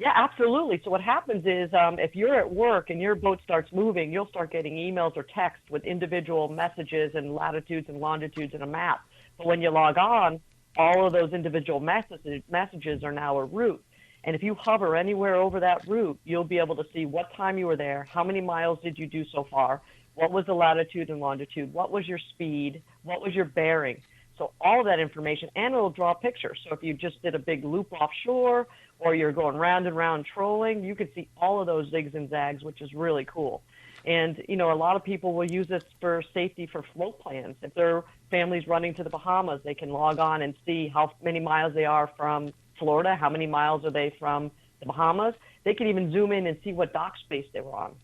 absolutely. So what happens is if you're at work and your boat starts moving, you'll start getting emails or texts with individual messages and latitudes and longitudes and a map. But when you log on, all of those individual messages are now a route. And if you hover anywhere over that route, you'll be able to see what time you were there, how many miles did you do so far, what was the latitude and longitude, what was your speed, what was your bearing. So all of that information, and it'll draw pictures. So if you just did a big loop offshore or you're going round and round trolling, you can see all of those zigs and zags, which is really cool. And, a lot of people will use this for safety for float plans. If their family's running to the Bahamas, they can log on and see how many miles they are from Florida, how many miles are they from the Bahamas. They can even zoom in and see what dock space they were on.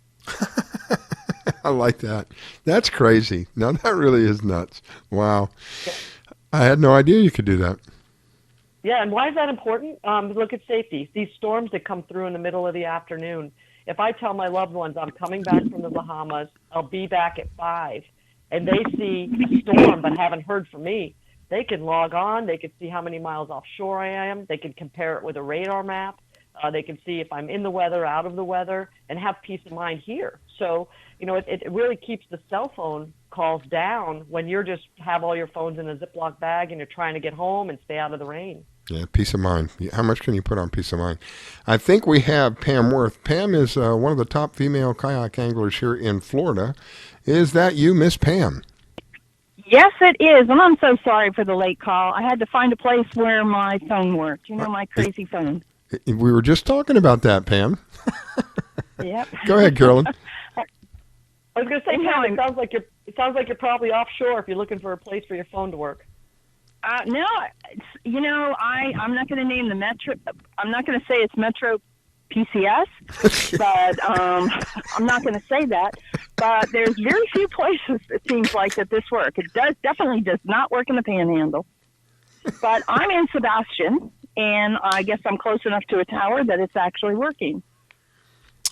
I like that. That's crazy. Now, that really is nuts. Wow. Yeah. I had no idea you could do that. Yeah, and why is that important? Look at safety. These storms that come through in the middle of the afternoon, if I tell my loved ones I'm coming back from the Bahamas, I'll be back at 5, and they see a storm but haven't heard from me, they can log on. They can see how many miles offshore I am. They can compare it with a radar map. They can see if I'm in the weather, out of the weather, and have peace of mind here. So, it really keeps the cell phone calls down when you're just have all your phones in a Ziploc bag and you're trying to get home and stay out of the rain. Yeah, peace of mind. How much can you put on peace of mind? I think we have Pam Wirth. Pam is one of the top female kayak anglers here in Florida. Is that you, Miss Pam? Yes, it is, and I'm so sorry for the late call. I had to find a place where my phone worked. My crazy phone. We were just talking about that, Pam. Yep. Go ahead, Carolyn. I was going to say, Pam, it sounds like you're probably offshore if you're looking for a place for your phone to work. No, I'm not going to name the metro. I'm not going to say it's Metro PCS, but I'm not going to say that. But there's very few places, it seems like, that this work. It definitely does not work in the Panhandle. But I'm in Sebastian, and I guess I'm close enough to a tower that it's actually working.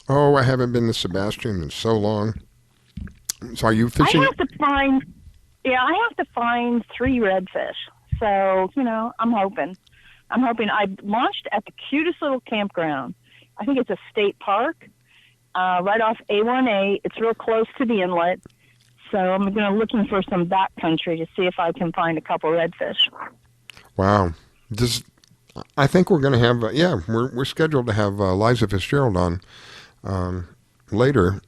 Oh, I haven't been to Sebastian in so long. So are you fishing? I have to find 3 redfish. So, I'm hoping. I launched at the cutest little campground. I think it's a state park, right off A1A. It's real close to the inlet. So I'm going to looking for some backcountry to see if I can find a couple redfish. Wow. I think we're going to have, we're scheduled to have Leiza Fitzgerald on later.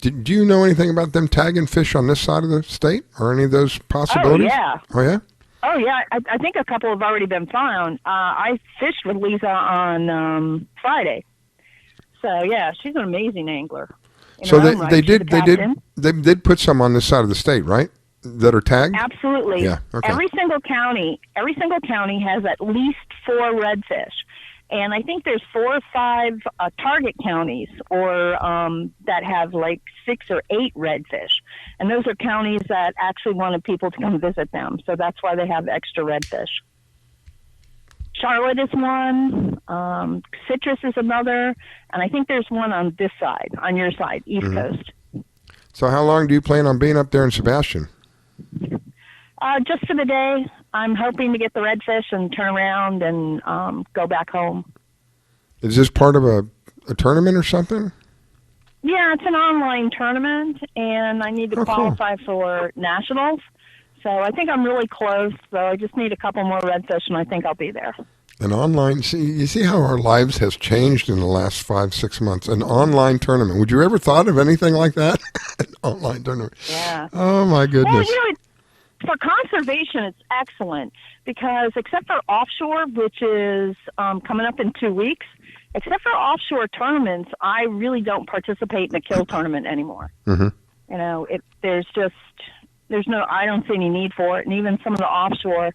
Do you know anything about them tagging fish on this side of the state or any of those possibilities? Oh, yeah. Oh, yeah? I think a couple have already been found. I fished with Leiza on Friday. So, yeah, she's an amazing angler. So they did put some on this side of the state, right? That are tagged? Absolutely. Yeah. Okay. Every single county has at least 4 redfish. And I think there's 4 or 5 target counties or that have like 6 or 8 redfish. And those are counties that actually wanted people to come visit them. So that's why they have extra redfish. Charlotte is one. Citrus is another. And I think there's one on this side, on your side, East Coast. So how long do you plan on being up there in Sebastian? Just for the day. I'm hoping to get the redfish and turn around and go back home. Is this part of a tournament or something? Yeah, it's an online tournament, and I need to qualify for nationals. So I think I'm really close. So I just need a couple more redfish, and I think I'll be there. An online, you see how our lives has changed in the last 5-6 months. An online tournament. Would you ever thought of anything like that? An online tournament. Yeah. Oh my goodness. Well, for conservation, it's excellent because except for offshore, which is coming up in 2 weeks, except for offshore tournaments, I really don't participate in the kill tournament anymore. Mm-hmm. You know, I don't see any need for it. And even some of the offshore,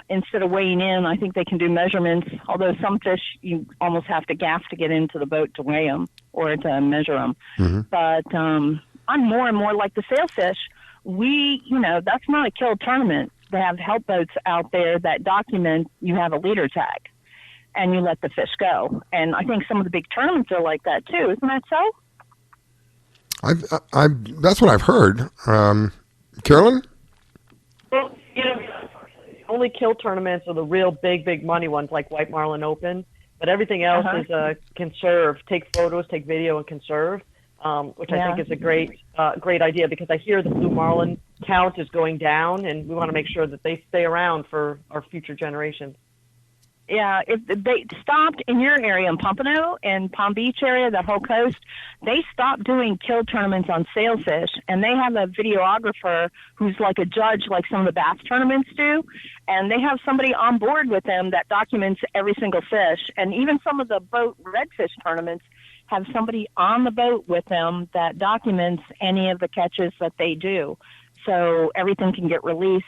instead of weighing in, I think they can do measurements, although some fish you almost have to gaff to get into the boat to weigh them or to measure them. Mm-hmm. But I'm more and more like the sailfish. That's not a kill tournament. They have help boats out there that document you have a leader tag and you let the fish go. And I think some of the big tournaments are like that too. Isn't that so? That's what I've heard. Carolyn? Well, only kill tournaments are the real big money ones like White Marlin Open, but everything else is conserve, take photos, take video, and conserve, which I think is a great idea because I hear the blue marlin count is going down, and we want to make sure that they stay around for our future generations. Yeah, if they stopped in your area in Pompano and Palm Beach area, the whole coast, they stopped doing kill tournaments on sailfish, and they have a videographer who's like a judge like some of the bass tournaments do, and they have somebody on board with them that documents every single fish, and even some of the boat redfish tournaments have somebody on the boat with them that documents any of the catches that they do, so everything can get released.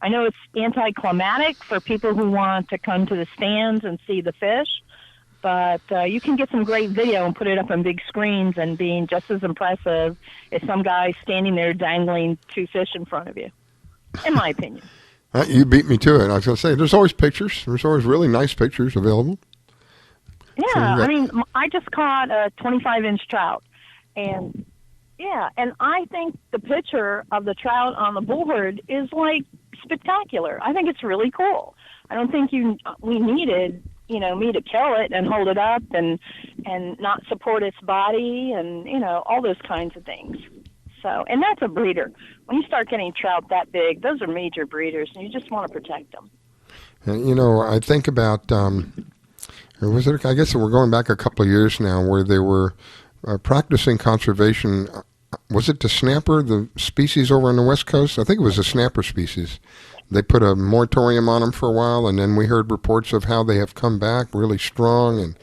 I know it's anticlimactic for people who want to come to the stands and see the fish, but you can get some great video and put it up on big screens and being just as impressive as some guy standing there dangling 2 fish in front of you, in my opinion. You beat me to it. I was going to say, there's always pictures. There's always really nice pictures available. Yeah, so I just caught a 25-inch trout, and I think the picture of the trout on the bullhead is like spectacular. I think it's really cool. I don't think we needed, me to kill it and hold it up and not support its body and, all those kinds of things. So, and that's a breeder. When you start getting trout that big, those are major breeders, and you just want to protect them. And, I think about, I guess we're going back a couple of years now where they were practicing conservation. Was it the snapper, the species over on the West Coast? I think it was the snapper species. They put a moratorium on them for a while, and then we heard reports of how they have come back really strong and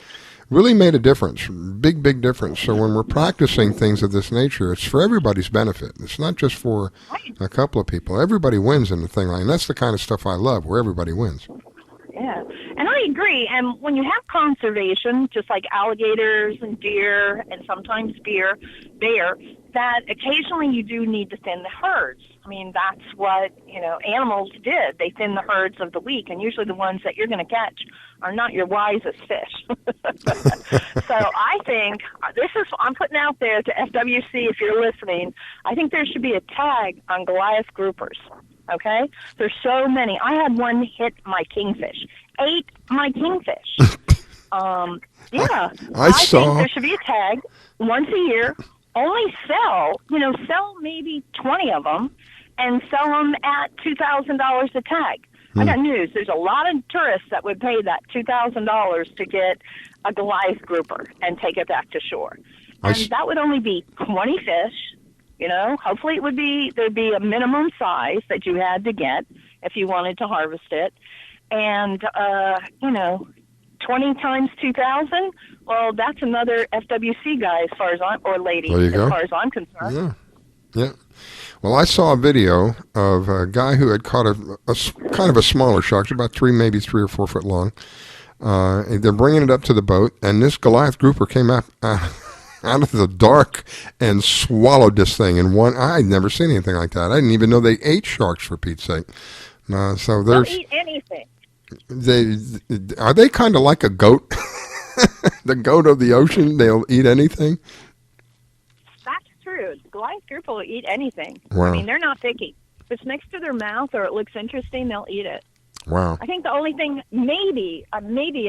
really made a difference, big difference. So when we're practicing things of this nature, it's for everybody's benefit. It's not just for a couple of people. Everybody wins in the thing, and that's the kind of stuff I love, where everybody wins. Yeah, and I agree. And when you have conservation, just like alligators and deer and sometimes bear, that occasionally you do need to thin the herds. I mean, that's what, animals did. They thin the herds of the weak, and usually the ones that you're going to catch are not your wisest fish. So I think I'm putting out there to FWC, if you're listening, I think there should be a tag on Goliath groupers. Okay? There's so many. I had one hit my kingfish. 8 my kingfish. Yeah. I saw. think there should be a tag once a year. Only sell maybe 20 of them and sell them at $2,000 a tag. I got news. There's a lot of tourists that would pay that $2,000 to get a Goliath grouper and take it back to shore. And that would only be 20 fish. Hopefully there'd be a minimum size that you had to get if you wanted to harvest it. And, 20 times 2,000, well, that's another FWC guy as far as or lady, as far as I'm concerned. Yeah. Well, I saw a video of a guy who had caught a kind of a smaller shark, about 3 or 4 foot long. They're bringing it up to the boat, and this Goliath grouper came out of the dark and swallowed this thing in one. I'd never seen anything like that. I didn't even know they ate sharks, for Pete's sake. So there's. They'll eat anything. Are they kind of like a goat? The goat of the ocean? They'll eat anything? That's true. The Goliath grouper will eat anything. Wow. I mean, they're not picky. If it's next to their mouth or it looks interesting, they'll eat it. Wow. I think the only thing, maybe I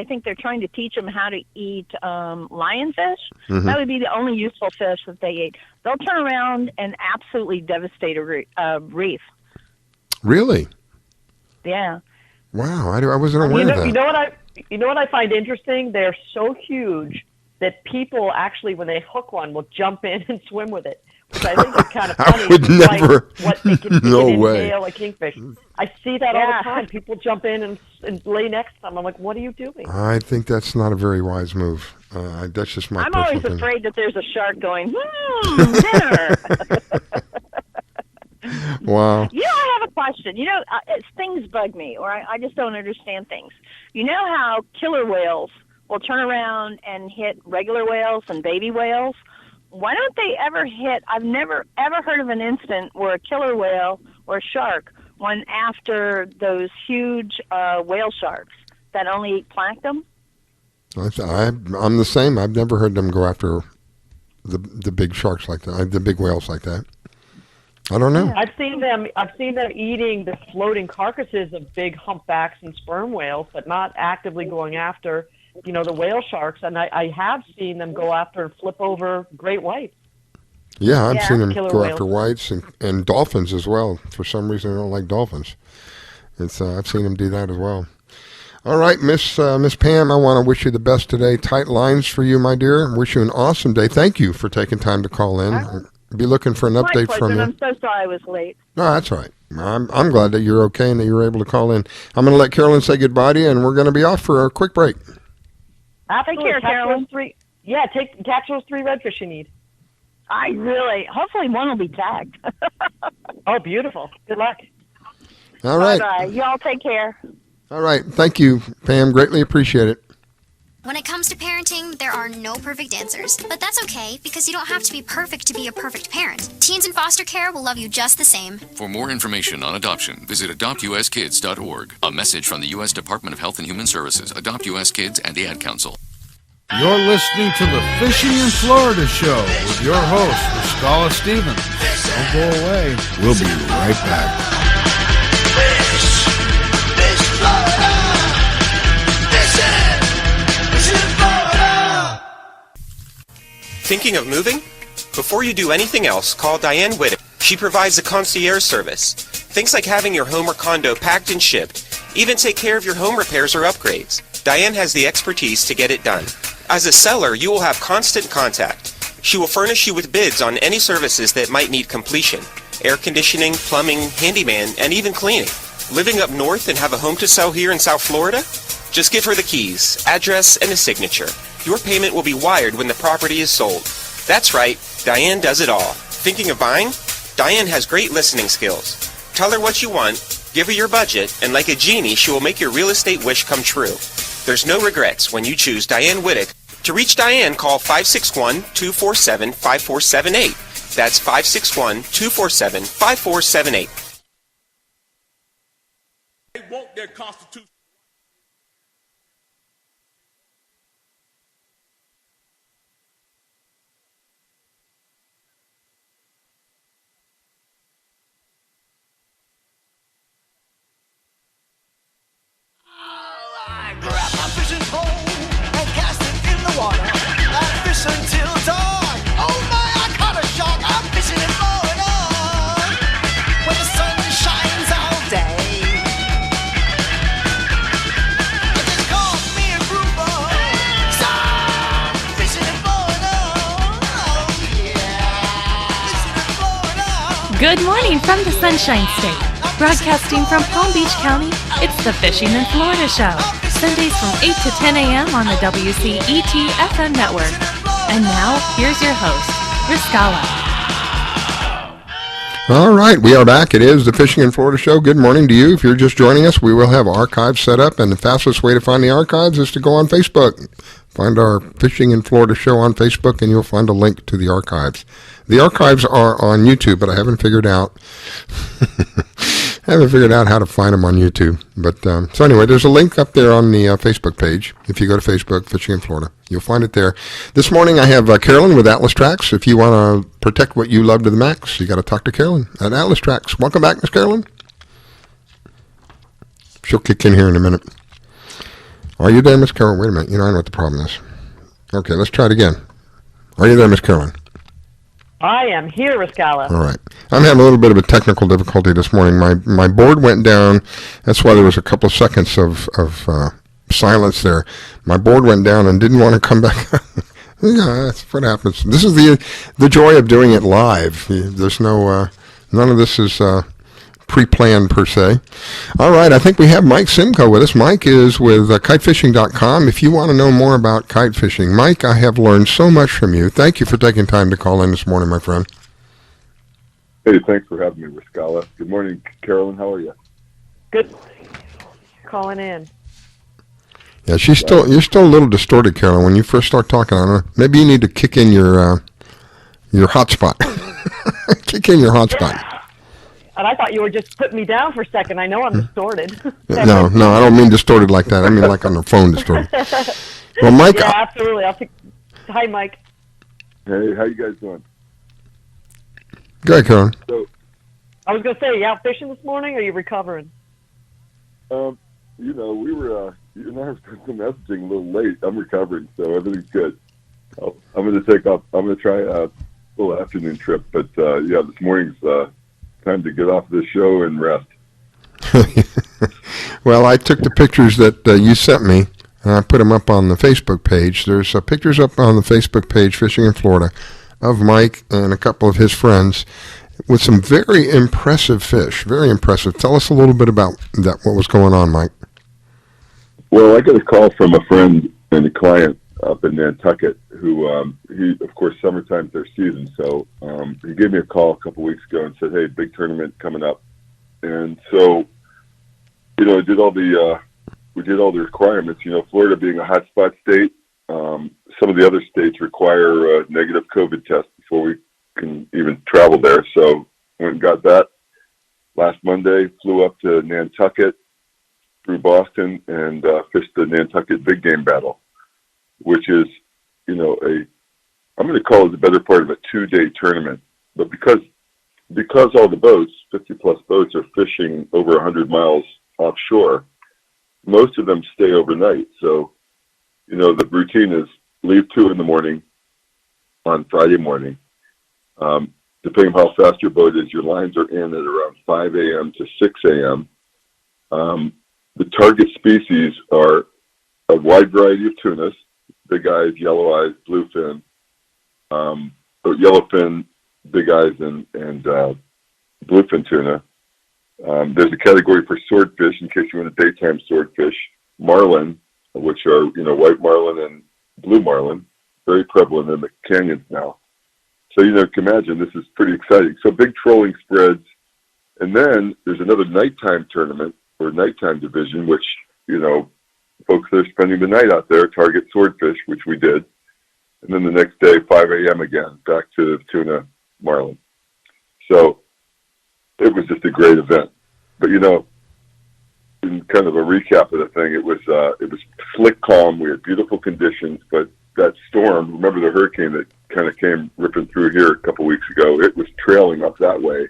think they're trying to teach them how to eat lionfish. Mm-hmm. That would be the only useful fish that they eat. They'll turn around and absolutely devastate a reef. Really? Yeah. Wow, I wasn't aware of that. You know what I find interesting? They're so huge that people actually, when they hook one, will jump in and swim with it, which I think is kind of funny. I would never. Like what they can No inhale way. a kingfish. I see that all the time. People jump in and lay next to them. I'm like, what are you doing? I think that's not a very wise move. That's just my I'm personal always opinion. afraid that there's a shark going, dinner. Wow. You know, I have a question. You know, things bug me, or I just don't understand things. You know how killer whales will turn around and hit regular whales and baby whales? Why don't they ever hit? I've never, ever heard of an incident where a killer whale or a shark went after those huge whale sharks that only eat plankton. I'm the same. I've never heard them go after the big sharks like that, the big whales like that. I don't know. I've seen them eating the floating carcasses of big humpbacks and sperm whales, but not actively going after, the whale sharks. And I have seen them go after and flip over great whites. Yeah, I've seen them go whales. after whites and dolphins as well. For some reason, I don't like dolphins. I've seen them do that as well. All right, Miss Pam, I want to wish you the best today. Tight lines for you, my dear. Wish you an awesome day. Thank you for taking time to call in. Be looking for an update from you. I'm so sorry I was late. No, that's all right. I'm glad that you're okay and that you were able to call in. I'm going to let Carolyn say goodbye to you, and we're going to be off for a quick break. Absolutely. Take care, Carolyn. Catch those 3 redfish you need. Hopefully one will be tagged. Oh, beautiful. Good luck. All right. Bye-bye. Y'all take care. All right. Thank you, Pam. Greatly appreciate it. When it comes to parenting, there are no perfect answers, but that's okay because you don't have to be perfect to be a perfect parent. Teens in foster care will love you just the same. For more information on adoption, visit adoptuskids.org. A message from the U.S. Department of Health and Human Services, Adopt U.S. Kids, and the Ad Council. You're listening to the Fishing in Florida show with your host, Rascala Stevens. Don't go away. We'll be right back. Thinking of moving? Before you do anything else, call Diane Whittick. She provides a concierge service. Things like having your home or condo packed and shipped. Even take care of your home repairs or upgrades. Diane has the expertise to get it done. As a seller, you will have constant contact. She will furnish you with bids on any services that might need completion. Air conditioning, plumbing, handyman, and even cleaning. Living up north and have a home to sell here in South Florida? Just give her the keys, address, and a signature. Your payment will be wired when the property is sold. That's right, Diane does it all. Thinking of buying? Diane has great listening skills. Tell her what you want, give her your budget, and like a genie, she will make your real estate wish come true. There's no regrets when you choose Diane Whittick. To reach Diane, call 561-247-5478. That's 561-247-5478. They want their Constitution. Grab my fishing pole and cast it in the water. I fish until dawn. Oh my, I caught a shark. I'm fishing in Florida where the sun shines all day. I just caught me a grouper. So I'm fishing in Florida. Oh yeah, fishing in Florida. Good morning from the Sunshine State. Broadcasting from Palm Beach County, it's the Fishing in Florida show. Sundays from 8 to 10 a.m. on the WCET FM network. And now, here's your host, Rascala. All right, we are back. It is the Fishing in Florida show. Good morning to you. If you're just joining us, we will have archives set up, and the fastest way to find the archives is to go on Facebook. Find our Fishing in Florida show on Facebook, and you'll find a link to the archives. The archives are on YouTube, but I haven't figured out how to find them on YouTube. But so anyway, there's a link up there on the Facebook page. If you go to Facebook, Fishing in Florida, you'll find it there. This morning I have Carolyn with Atlas Trax. If you want to protect what you love to the max, you got to talk to Carolyn at Atlas Trax. Welcome back, Miss Carolyn. She'll kick in here in a minute. Are you there, Miss Carolyn? Wait a minute. I know what the problem is. Okay, let's try it again. Are you there, Miss Carolyn? I am here, Rascala. All right. I'm having a little bit of a technical difficulty this morning. My board went down. That's why there was a couple of seconds of silence there. My board went down and didn't want to come back. Yeah, that's what happens. This is the joy of doing it live. There's no none of this is pre-planned per se. All right, I think we have Mike Simko with us. Mike is with kitefishing.com. If you want to know more about kite fishing, Mike, I have learned so much from you. Thank you for taking time to call in this morning, my friend. Hey, thanks for having me, Riscala. Good morning, Carolyn. How are you? Good. Calling in. Yeah, you're still a little distorted, Carolyn. When you first start talking, I don't know. Maybe you need to kick in your hotspot. Kick in your hotspot. And I thought you were just putting me down for a second. I know I'm distorted. No, I don't mean distorted like that. I mean like on the phone distorted. Well, Mike. Yeah, absolutely. Hi, Mike. Hey, how you guys doing? Good, Carolyn. So, I was going to say, you out fishing this morning, or are you recovering? We were, you and I have done some messaging a little late. I'm recovering, so everything's good. I'm going to take off. I'm going to try a little afternoon trip, but this morning's time to get off this show and rest. Well, I took the pictures that you sent me, and I put them up on the Facebook page. There's pictures up on the Facebook page, Fishing in Florida, of Mike and a couple of his friends with some very impressive fish. Very impressive. Tell us a little bit about that. What was going on, Mike? Well, I got a call from a friend and a client up in Nantucket who, he, of course, summertime's their season. So he gave me a call a couple weeks ago and said, hey, big tournament coming up. And so, I did all we did all the requirements. Florida being a hotspot state, some of the other states require a negative COVID test before we can even travel there. So went and got that last Monday, flew up to Nantucket through Boston and fished the Nantucket Big Game Battle, which is, I'm going to call it the better part of a 2-day tournament. But because all the boats, 50-plus boats, are fishing over 100 miles offshore, most of them stay overnight. So, the routine is leave 2 in on Friday morning. Depending on how fast your boat is, your lines are in at around 5 a.m. to 6 a.m. The target species are a wide variety of tunas, big eyes, yellow eyes, bluefin, yellowfin, big eyes, and bluefin tuna. There's a category for swordfish, in case you want a daytime swordfish, marlin, which are, white marlin and blue marlin, very prevalent in the canyons now. So, you can imagine this is pretty exciting. So big trolling spreads. And then there's another nighttime tournament or nighttime division, which, folks that are spending the night out there target swordfish, which we did. And then the next day, 5 a.m. again, back to tuna, marlin. So it was just a great event. But, in kind of a recap of the thing, it was slick calm. We had beautiful conditions, but that storm, remember the hurricane that kind of came ripping through here a couple weeks ago, it was trailing up that way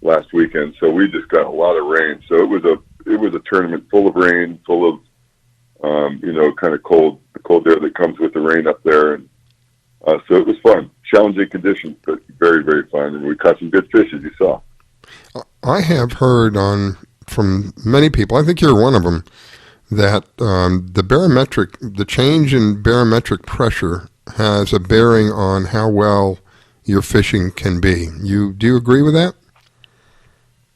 last weekend. So we just got a lot of rain. So it was a tournament full of rain, full of, kind of the cold air that comes with the rain up there. And so it was fun. Challenging conditions, but very, very fun. And we caught some good fish, as you saw. I have heard from many people, I think you're one of them, that the change in barometric pressure has a bearing on how well your fishing can be. Do you agree with that?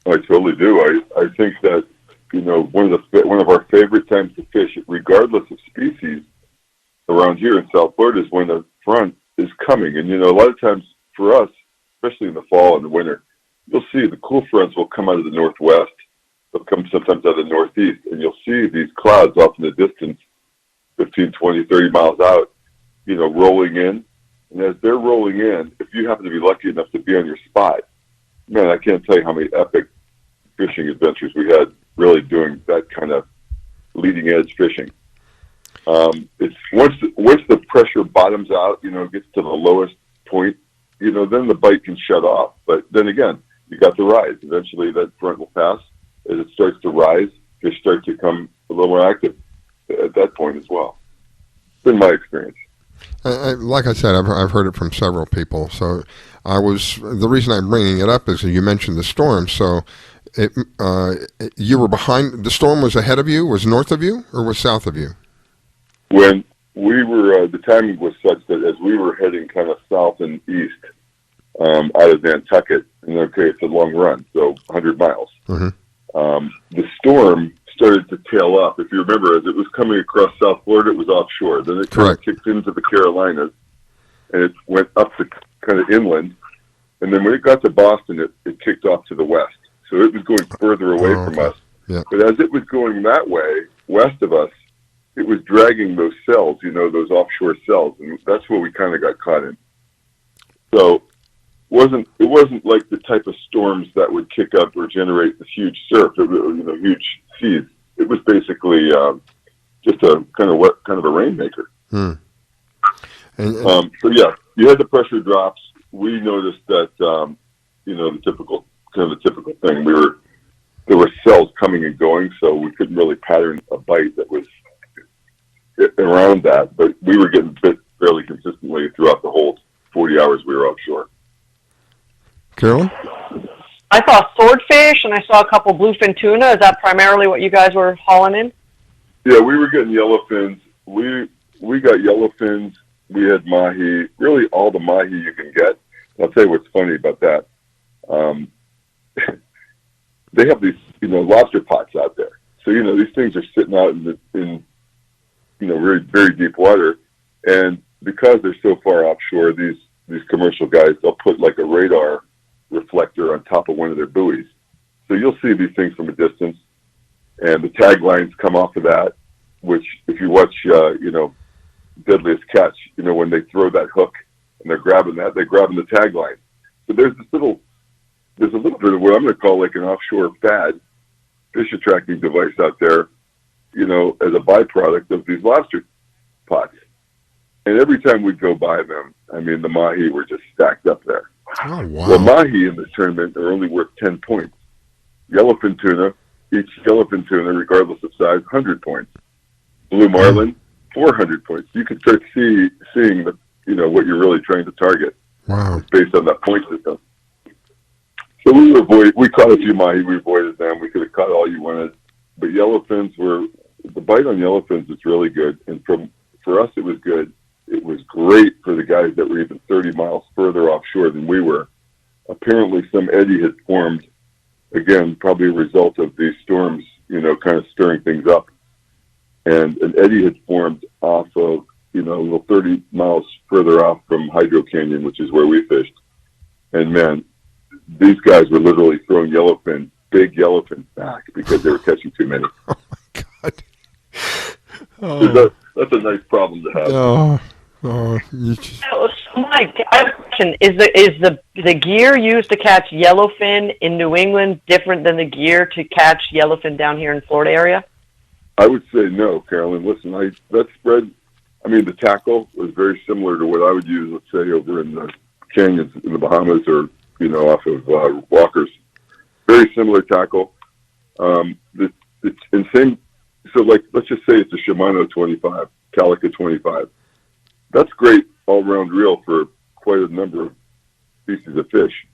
I totally do. I think that, one of our favorite times to fish, regardless of species, around here in South Florida, is when the front is coming. And, a lot of times for us, especially in the fall and the winter, you'll see the cool fronts will come out of the northwest. They'll come sometimes out of the northeast, and you'll see these clouds off in the distance, 15, 20, 30 miles out, rolling in. And as they're rolling in, if you happen to be lucky enough to be on your spot, man, I can't tell you how many epic fishing adventures we had really doing that kind of leading edge fishing. It's once the pressure bottoms out, gets to the lowest point, then the bite can shut off. But then again, you got the rise. Eventually that front will pass. As it starts to rise, fish start to become a little more active at that point as well. It's been my experience. Like I said, I've heard it from several people. So the reason I'm bringing it up is that you mentioned the storm. So You were behind. The storm was ahead of you, was north of you, or was south of you? When we were, the timing was such that as we were heading kind of south and east out of Nantucket, and okay, it's a long run, so 100 miles. The storm started to tail up. If you remember, as it was coming across South Florida, it was offshore. Then it kind of kicked into the Carolinas, and it went up to kind of inland. And then when it got to Boston, it kicked off to the west. So it was going further away from us. Yeah. But as it was going that way, west of us, it was dragging those cells, those offshore cells, and that's what we kind of got caught in. So it wasn't like the type of storms that would kick up or generate this huge surf, huge seas. It was basically just a kind of a rainmaker. So yeah, you had the pressure drops. We noticed that the typical thing. There were cells coming and going, so we couldn't really pattern a bite that was around that. But we were getting bit fairly consistently throughout the whole 40 hours we were offshore. Carolyn? I saw swordfish and I saw a couple bluefin tuna. Is that primarily what you guys were hauling in? Yeah, we were getting yellowfins. We got yellowfins. We had mahi, really all the mahi you can get. I'll tell you what's funny about that. They have these, lobster pots out there. So, these things are sitting out in very, very deep water. And because they're so far offshore, these commercial guys, they'll put like a radar reflector on top of one of their buoys. So you'll see these things from a distance, and the taglines come off of that, which if you watch, Deadliest Catch, when they throw that hook and they're grabbing the tagline. So there's a little bit of what I'm going to call like an offshore fad fish attracting device out there, as a byproduct of these lobster pots. And every time we'd go by them, the mahi were just stacked up there. Oh, wow. Well, mahi in this tournament are only worth 10 points. Yellowfin tuna, each yellowfin tuna, regardless of size, 100 points. Blue marlin, 400 points. You can start seeing what you're really trying to target. Wow. Based on that point system. So we caught a few mahi, we avoided them. We could have caught all you wanted. But the bite on yellowfins is really good. And for us, it was good. It was great for the guys that were even 30 miles further offshore than we were. Apparently some eddy had formed, again, probably a result of these storms, kind of stirring things up. And an eddy had formed off of, a little 30 miles further off from Hydro Canyon, which is where we fished. And man, these guys were literally throwing big yellowfins back because they were catching too many. Oh my God. Oh. That's a nice problem to have. Mike, I have a question. Is the gear used to catch yellowfin in New England different than the gear to catch yellowfin down here in Florida area? I would say no, Carolyn. Listen, that spread, the tackle was very similar to what I would use, let's say, over in the canyons in the Bahamas or, off of Walker's. Very similar tackle. It's insane. So, let's just say it's a Shimano 25, Calica 25. That's great all-round reel for quite a number of species of fish.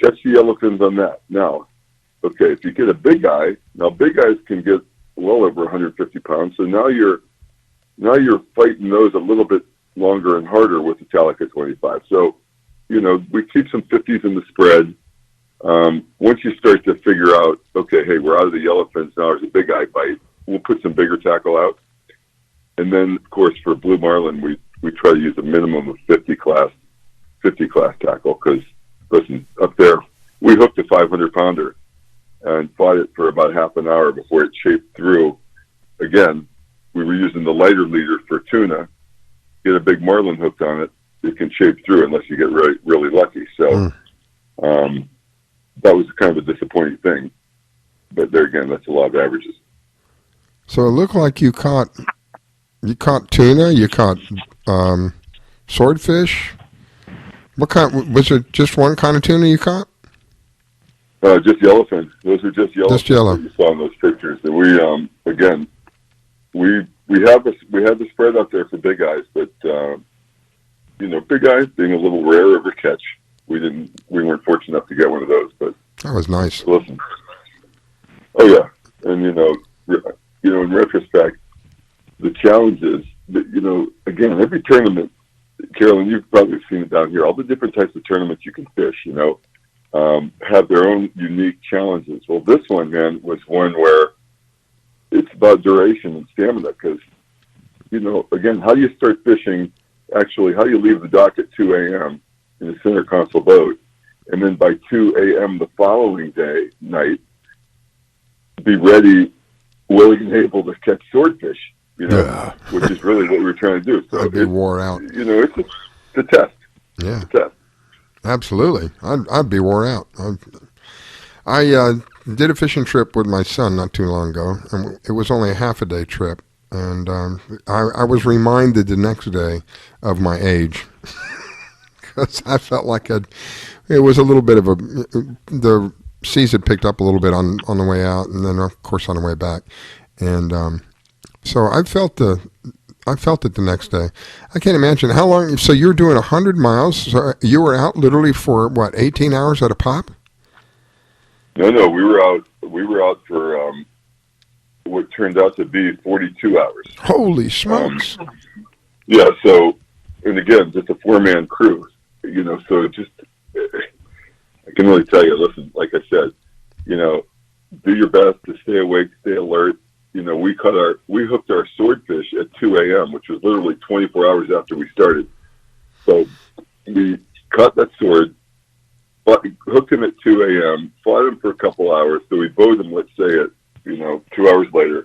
Catch the yellowfins on that. Now, okay, if you get a big guy, now big guys can get well over 150 pounds, so now you're fighting those a little bit longer and harder with the Calica 25. So, we keep some 50s in the spread. Once you start to figure out, okay, hey, we're out of the yellowfins, now there's a big eye bite, we'll put some bigger tackle out. And then, of course, for blue marlin, we try to use a minimum of 50 class tackle because, listen, up there, we hooked a 500-pounder and fought it for about half an hour before it chafed through. Again, we were using the lighter leader for tuna. Get a big marlin hooked on it, it can chafe through unless you get really, really lucky. So that was kind of a disappointing thing. But there again, that's a lot of averages. So it looked like you caught tuna, you caught swordfish. What kind? Was it just one kind of tuna you caught? Just yellowfin. Those are just yellowfin. Just yellow. That you saw in those pictures. And we have the spread out there for big eyes, but big eyes being a little rare of a catch. We weren't fortunate enough to get one of those, but that was nice. Listen, Oh yeah, and in retrospect, the challenges that again, every tournament, Carolyn, you've probably seen it down here. All the different types of tournaments you can fish, have their own unique challenges. Well, this one, man, was one where it's about duration and stamina because, again, how do you start fishing? Actually, how do you leave the dock at 2 a.m. in a center console boat, and then by 2 a.m. the following night, be ready, willing and able to catch swordfish, which is really what we're trying to do. So I'd be wore out. It's a test. Yeah. It's a test. Absolutely. I'd be wore out. I did a fishing trip with my son not too long ago, and it was only a half-a-day trip. And I was reminded the next day of my age because I felt like it was a little bit of the seas had picked up a little bit on the way out, and then of course on the way back. And so I felt it the next day. I can't imagine how long. So you're doing 100 miles. So you were out literally for what, 18 hours at a pop? No, we were out for what turned out to be 42 hours. Holy smokes! Yeah. So, and again, just a 4-man crew. So just I can really tell you. Listen, like I said, do your best to stay awake, stay alert. We hooked our swordfish at 2 a.m., which was literally 24 hours after we started. So we caught that sword, hooked him at 2 a.m., fought him for a couple hours, so we bowed him, let's say, at 2 hours later.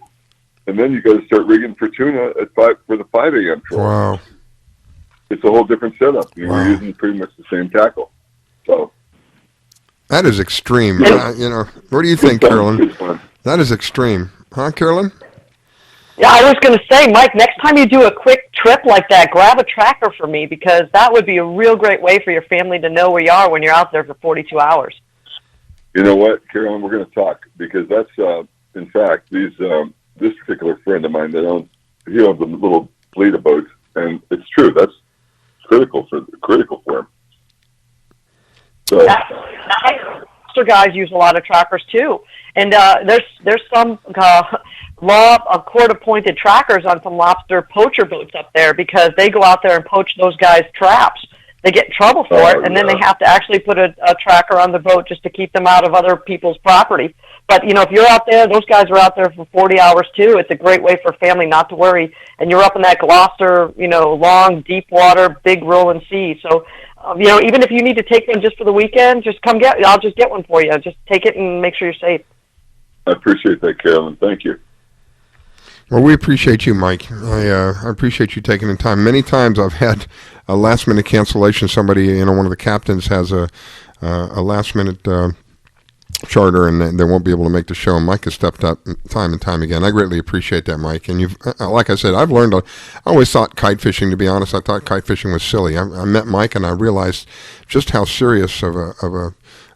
And then you got to start rigging for tuna at 5 for the 5 a.m. troll. Wow. It's a whole different setup. We're using pretty much the same tackle. So that is extreme. What do you think, Carolyn? That is extreme. Huh, Carolyn? Yeah, I was going to say, Mike, next time you do a quick trip like that, grab a tracker for me because that would be a real great way for your family to know where you are when you're out there for 42 hours. You know what, Carolyn, we're going to talk because that's, in fact, this particular friend of mine that owns a little fleet of boats, and it's true, that's critical for him. So, Master guys use a lot of trackers too, and there's some court-appointed trackers on some lobster poacher boats up there because they go out there and poach those guys' traps. They get in trouble for it, and then they have to actually put a tracker on the boat just to keep them out of other people's property. But, if you're out there, those guys are out there for 40 hours too. It's a great way for a family not to worry. And you're up in that Gloucester, long, deep water, big rolling sea. So, even if you need to take one just for the weekend, just come I'll just get one for you. Just take it and make sure you're safe. I appreciate that, Carolyn. Thank you. Well, we appreciate you, Mike. I appreciate you taking the time. Many times I've had a last-minute cancellation. Somebody, one of the captains has a last-minute charter, and they won't be able to make the show. And Mike has stepped up time and time again. I greatly appreciate that, Mike. And you've, like I said, I've learned. I always thought kite fishing. To be honest, I thought kite fishing was silly. I met Mike, and I realized just how serious of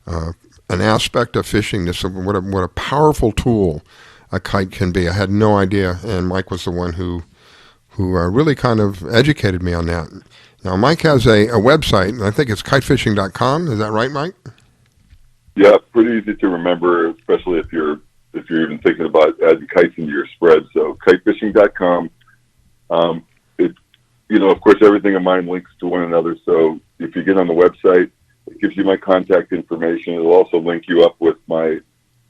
an aspect of fishing. What a powerful tool a kite can be. I had no idea, and Mike was the one who really kind of educated me on that. Now, Mike has a website, and I think it's kitefishing.com. Is that right, Mike? Yeah, pretty easy to remember, especially if you're even thinking about adding kites into your spread. So kitefishing.com. Of course, everything of mine links to one another. So if you get on the website, it gives you my contact information. It'll also link you up with my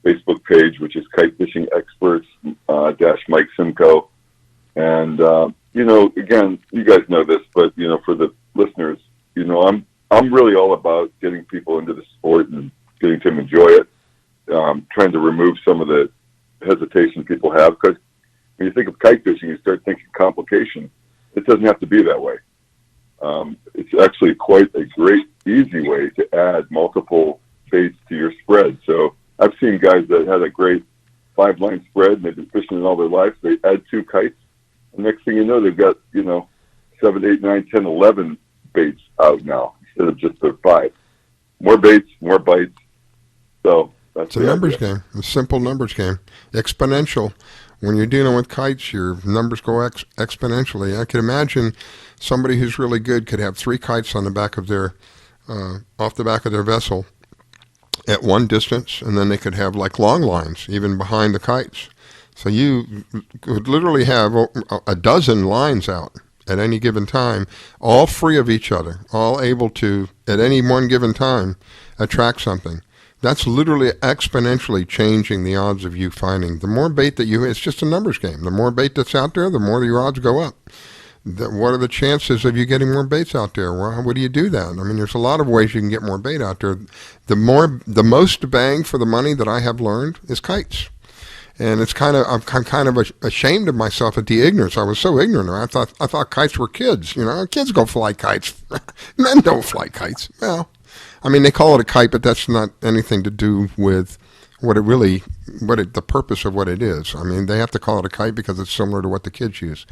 Facebook page, which is Kite Fishing Experts Mike Simko. And again, you guys know this, but for the listeners, I'm really all about getting people into the sport and getting them to enjoy it. Trying to remove some of the hesitation people have, because when you think of kite fishing, you start thinking complication. It doesn't have to be that way. It's actually quite a great, easy way to add multiple baits to your spread. So I've seen guys that had a great 5-line spread and they've been fishing it all their life. They add 2 kites. The next thing you know, they've got, 7, 8, 9, 10, 11 baits out now instead of just their 5. More baits, more bites. So that's a numbers game, a simple numbers game. Exponential. When you're dealing with kites, your numbers go exponentially. I could imagine somebody who's really good could have 3 kites on the back of their, off the back of their vessel, at one distance, and then they could have like long lines even behind the kites. So you could literally have a dozen lines out at any given time, all free of each other, all able to, at any one given time, attract something. That's literally exponentially changing the odds of you finding. The more bait that it's just a numbers game. The more bait that's out there, the more your odds go up. What are the chances of you getting more baits out there? Well, how do you do that? I mean, there's a lot of ways you can get more bait out there. The most bang for the money that I have learned is kites. And it's I'm kind of ashamed of myself at the ignorance. I was so ignorant. I thought kites were kids. Kids go fly kites. Men don't fly kites. Well, I mean, they call it a kite, but that's not anything to do with the purpose of what it is. I mean, they have to call it a kite because it's similar to what the kids use.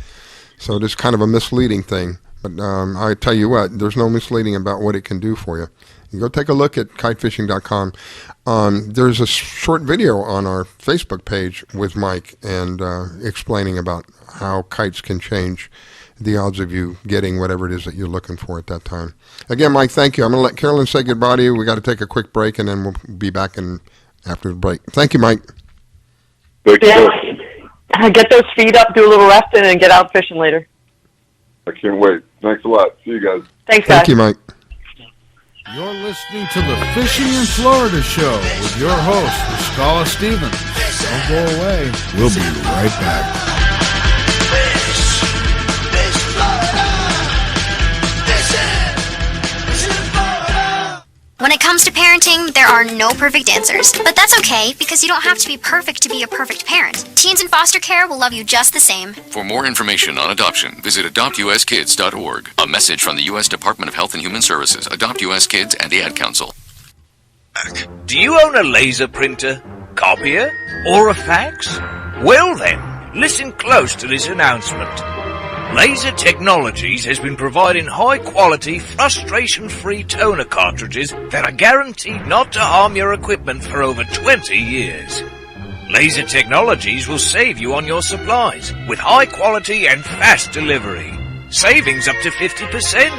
So it is kind of a misleading thing. But I tell you what, there's no misleading about what it can do for you. You go take a look at kitefishing.com. There's a short video on our Facebook page with Mike and explaining about how kites can change the odds of you getting whatever it is that you're looking for at that time. Again, Mike, thank you. I'm going to let Carolyn say goodbye to you. We got to take a quick break, and then we'll be back after the break. Thank you, Mike. Thank you. Yeah. Get those feet up, do a little resting, and get out fishing later. I can't wait. Thanks a lot. See you guys. Thanks, guys. Thank you, Mike. You're listening to the Fishing in Florida show with your host, Scala Stevens. Don't go away. We'll be right back. When it comes to parenting, there are no perfect answers. But that's okay, because you don't have to be perfect to be a perfect parent. Teens in foster care will love you just the same. For more information on adoption, visit adoptuskids.org. A message from the U.S. Department of Health and Human Services, Adopt U.S. Kids, and the Ad Council. Do you own a laser printer, copier, or a fax? Well then, listen close to this announcement. Leiza Technologies has been providing high-quality, frustration-free toner cartridges that are guaranteed not to harm your equipment for over 20 years. Leiza Technologies will save you on your supplies with high-quality and fast delivery. Savings up to 50%.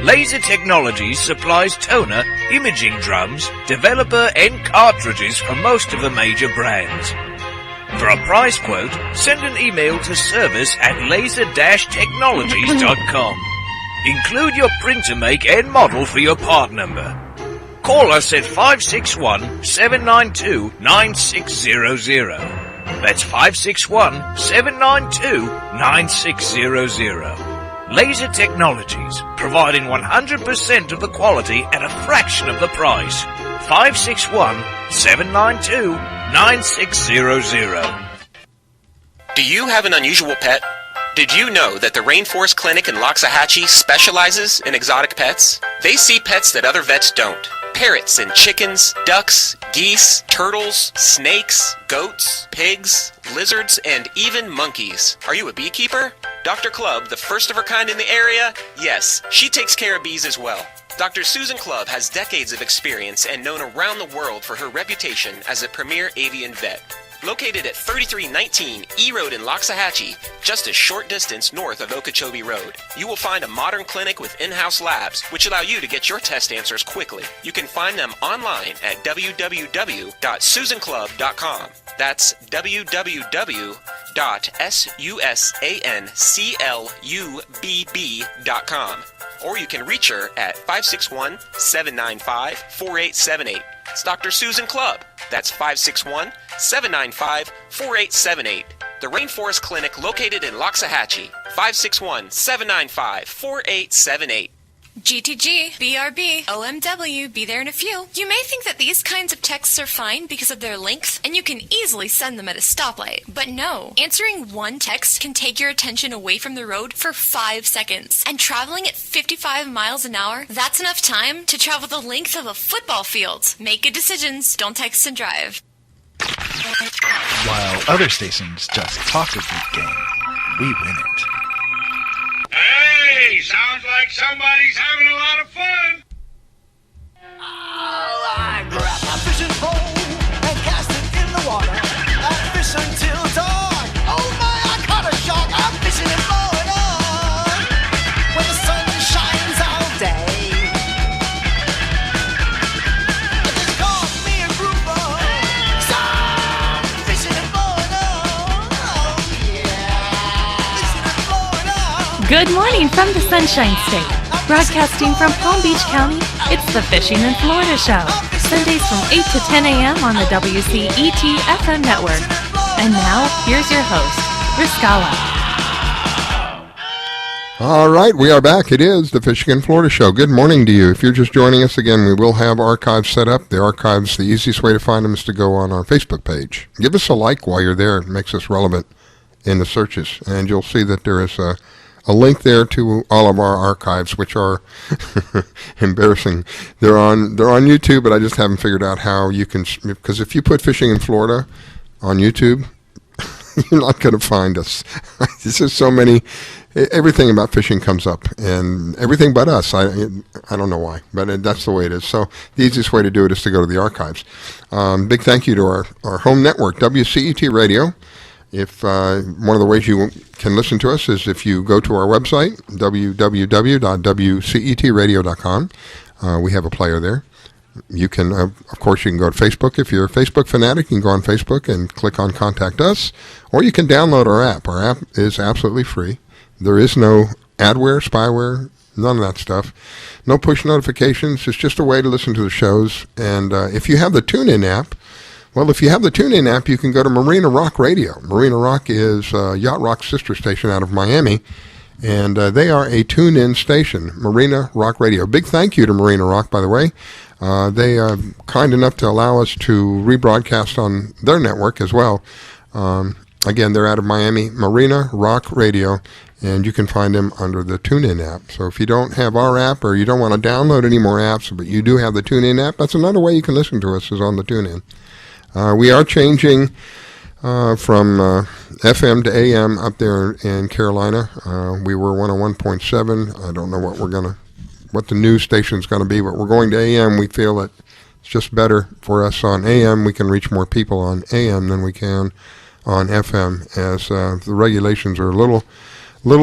Leiza Technologies supplies toner, imaging drums, developer, and cartridges for most of the major brands. For a price quote, send an email to service@laser-technologies.com. Include your printer make and model for your part number. Call us at 561-792-9600. That's 561-792-9600. Leiza Technologies, providing 100% of the quality at a fraction of the price. 561-792-9600. Do you have an unusual pet? Did you know that the Rainforest Clinic in Loxahatchee specializes in exotic pets? They see pets that other vets don't. Parrots and chickens, ducks, geese, turtles, snakes, goats, pigs, lizards, and even monkeys. Are you a beekeeper? Dr. Clubb, the first of her kind in the area? Yes, she takes care of bees as well. Dr. Susan Clubb has decades of experience and known around the world for her reputation as a premier avian vet. Located at 3319 E Road in Loxahatchee, just a short distance north of Okeechobee Road, you will find a modern clinic with in-house labs, which allow you to get your test answers quickly. You can find them online at www.susanclub.com. That's www.susanclubb.com. Or you can reach her at 561-795-4878. It's Dr. Susan Clubb. That's 561-795-4878. The Rainforest Clinic located in Loxahatchee. 561-795-4878. GTG, BRB, OMW, be there in a few. You may think that these kinds of texts are fine because of their length, and you can easily send them at a stoplight. But no, answering one text can take your attention away from the road for 5 seconds. And traveling at 55 miles an hour, that's enough time to travel the length of a football field. Make good decisions, don't text and drive. While other stations just talk a good game, we win it. Hey, sounds like somebody's having a lot of fun. I grab my fishing pole and cast it in the water. I fish until dawn. Oh my, I caught a shark. I'm fishing and blowing on when the sun shines all day. It just caught me a Good morning from the Sunshine State. Broadcasting from Palm Beach County, it's the Fishing in Florida Show. Sundays from 8 to 10 a.m. on the WCET FM network. And now, here's your host, Riscala. All right, we are back. It is the Fishing in Florida Show. Good morning to you. If you're just joining us again, we will have archives set up. The archives, the easiest way to find them is to go on our Facebook page. Give us a like while you're there. It makes us relevant in the searches. And you'll see that there is a link there to all of our archives, which are embarrassing. They're on YouTube, but I just haven't figured out how you can, because if you put Fishing in Florida on YouTube, you're not going to find us. There's just so many, everything about fishing comes up, and everything but us. I don't know why, but that's the way it is. So the easiest way to do it is to go to the archives. Big thank you to our home network, WCET Radio. If one of the ways you can listen to us is if you go to our website, www.wcetradio.com. We have a player there. You can, of course, you can go to Facebook. If you're a Facebook fanatic, you can go on Facebook and click on Contact Us, or you can download our app. Our app is absolutely free. There is no adware, spyware, none of that stuff. No push notifications. It's just a way to listen to the shows. And if you have the TuneIn app, well, if you have the TuneIn app, you can go to Marina Rock Radio. Marina Rock is Yacht Rock's sister station out of Miami, and they are a TuneIn station, Marina Rock Radio. Big thank you to Marina Rock, by the way. They are kind enough to allow us to rebroadcast on their network as well. Again, they're out of Miami, Marina Rock Radio, and you can find them under the TuneIn app. So if you don't have our app or you don't want to download any more apps, but you do have the TuneIn app, that's another way you can listen to us is on the TuneIn. We are changing from FM to AM up there in Carolina. We were 101.7. I don't know what the news station's going to be, but we're going to AM. We feel that it's just better for us on AM. We can reach more people on AM than we can on FM, as the regulations are a little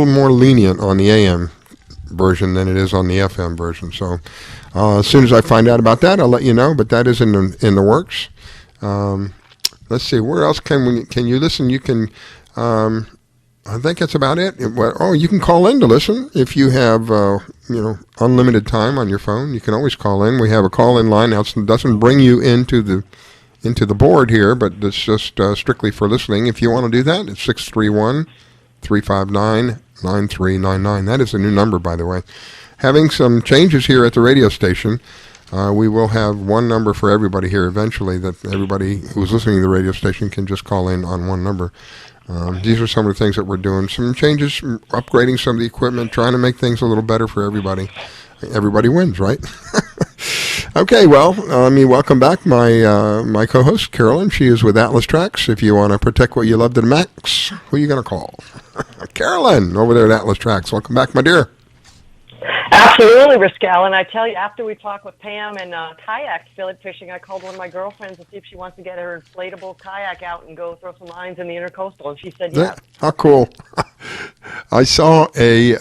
more lenient on the AM version than it is on the FM version. So as soon as I find out about that, I'll let you know. But that is in the works. Let's see, where else can you listen? You can, I think that's about it. You can call in to listen if you have, unlimited time on your phone. You can always call in. We have a call-in line now. It doesn't bring you into the board here, but it's just strictly for listening. If you want to do that, it's 631-359-9399. That is a new number, by the way. Having some changes here at the radio station. We will have one number for everybody here eventually, that everybody who's listening to the radio station can just call in on one number. These are some of the things that we're doing. Some changes, upgrading some of the equipment, trying to make things a little better for everybody. Everybody wins, right? Okay, well, let me welcome back my co-host, Carolyn. She is with Atlas Trax. If you want to protect what you love to the max, who are you going to call? Carolyn, over there at Atlas Trax. Welcome back, my dear. Absolutely, Riscal. And I tell you, after we talked with Pam and Kayak fishing, I called one of my girlfriends to see if she wants to get her inflatable kayak out and go throw some lines in the intercoastal, and she said yes. How cool. I saw a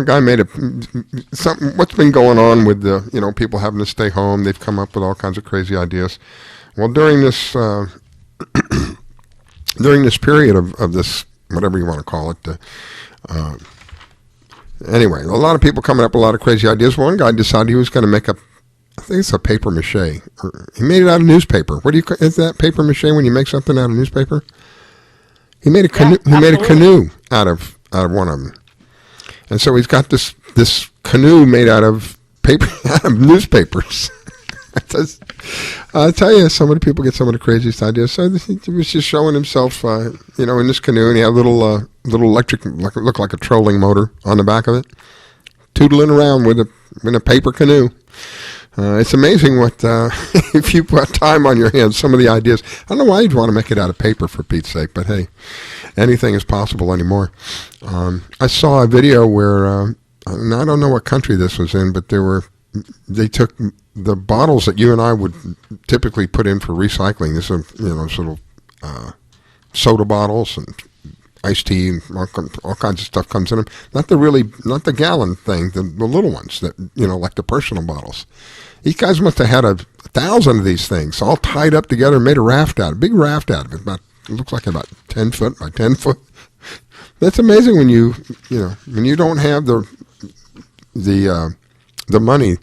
guy made what's been going on with the, people having to stay home. They've come up with all kinds of crazy ideas. Well, during this period of this, whatever you want to call it, anyway, a lot of people coming up with a lot of crazy ideas. One guy decided he was going to make I think it's a paper mache. He made it out of newspaper. Is that paper mache when you make something out of newspaper? He made a canoe. He made a canoe out of one of them, and so he's got this canoe made out of paper, out of newspapers. I tell you, some of the people get some of the craziest ideas. So he was just showing himself, in this canoe, and he had a little electric, looked like a trolling motor on the back of it, tootling around with a paper canoe. It's amazing what, if you put time on your hands, some of the ideas. I don't know why you'd want to make it out of paper, for Pete's sake, but hey, anything is possible anymore. I saw a video where, and I don't know what country this was in, but they took the bottles that you and I would typically put in for recycling. This is, sort of soda bottles and iced tea and all kinds of stuff comes in them. Not the gallon thing, the little ones that, like the personal bottles. These guys must have had 1,000 of these things all tied up together and made a big raft out of it. It looks like about 10 foot by 10 foot. That's amazing when when you don't have the money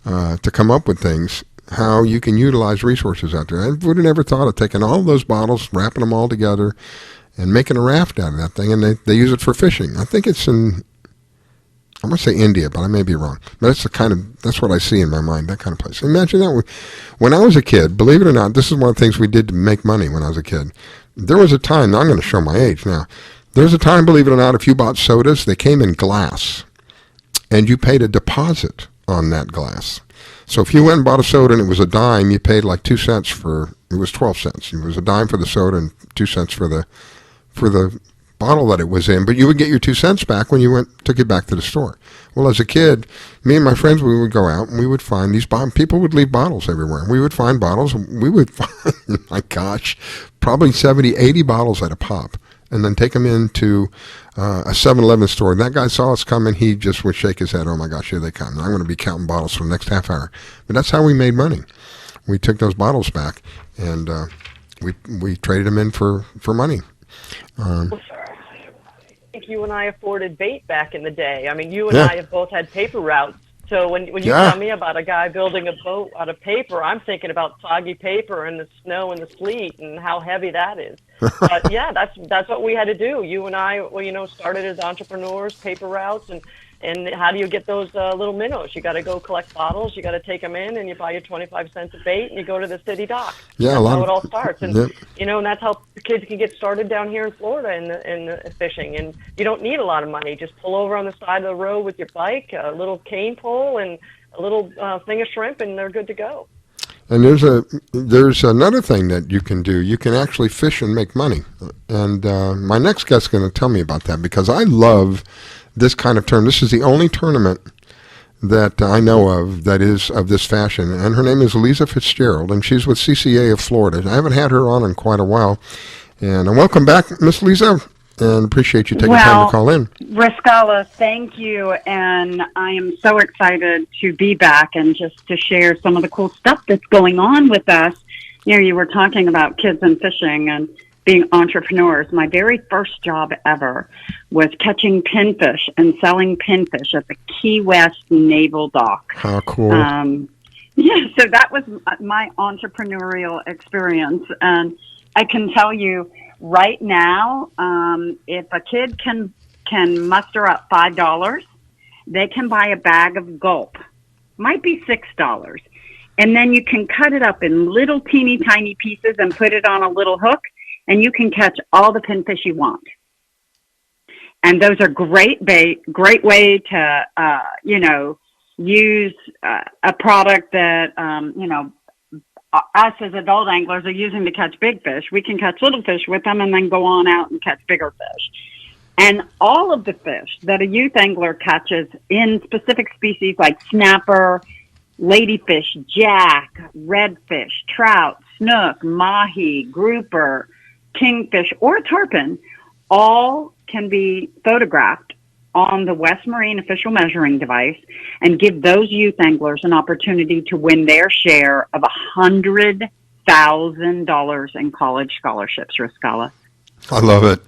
to come up with things, how you can utilize resources out there. I would have never thought of taking all those bottles, wrapping them all together, and making a raft out of that thing, and they use it for fishing. I think it's I'm going to say India, but I may be wrong. But that's what I see in my mind, that kind of place. Imagine that. When I was a kid, believe it or not, this is one of the things we did to make money when I was a kid. There was a time, now I'm going to show my age now. There was a time, believe it or not, if you bought sodas, they came in glass, and you paid a deposit on that glass. So if you went and bought a soda and it was a dime, you paid like 2 cents it was 12 cents. It was a dime for the soda and 2 cents for the bottle that it was in, but you would get your 2 cents back when you took it back to the store. Well, as a kid, me and my friends, we would go out and we would find these people would leave bottles everywhere. We would find bottles. We would find, my gosh, probably 70, 80 bottles at a pop, and then take them into a 7-Eleven store. And that guy saw us coming. He just would shake his head. Oh my gosh, here they come. I'm going to be counting bottles for the next half hour. But that's how we made money. We took those bottles back and we traded them in for money. I think you and I afforded bait back in the day. I mean, you and I have both had paper routes. So when you tell me about a guy building a boat out of paper, I'm thinking about soggy paper and the snow and the sleet and how heavy that is. But yeah, that's what we had to do. You and I, started as entrepreneurs, paper routes, and how do you get those little minnows? You got to go collect bottles. You got to take them in, and you buy your 25 cents of bait, and you go to the city dock. Yeah, that's how it all starts. And and that's how kids can get started down here in Florida in the fishing. And you don't need a lot of money. Just pull over on the side of the road with your bike, a little cane pole, and a little thing of shrimp, and they're good to go. And there's another thing that you can do. You can actually fish and make money. And my next guest is going to tell me about that, because I love this kind of tournament. This is the only tournament that I know of that is of this fashion. And her name is Leiza Fitzgerald, and she's with CCA of Florida. I haven't had her on in quite a while. And welcome back, Miss Leiza, and appreciate you taking time to call in. Riscala, thank you. And I am so excited to be back and just to share some of the cool stuff that's going on with us. You were talking about kids and fishing and being entrepreneurs. My very first job ever was catching pinfish and selling pinfish at the Key West Naval Dock. How cool. So that was my entrepreneurial experience. And I can tell you right now, if a kid can muster up $5, they can buy a bag of gulp. Might be $6. And then you can cut it up in little teeny tiny pieces and put it on a little hook, and you can catch all the pinfish you want. And those are great bait, great way to, use a product that, us as adult anglers are using to catch big fish. We can catch little fish with them and then go on out and catch bigger fish. And all of the fish that a youth angler catches in specific species like snapper, ladyfish, jack, redfish, trout, snook, mahi, grouper, kingfish, or tarpon, all can be photographed on the West Marine official measuring device and give those youth anglers an opportunity to win their share of $100,000 in college scholarships, Riscala. I love it.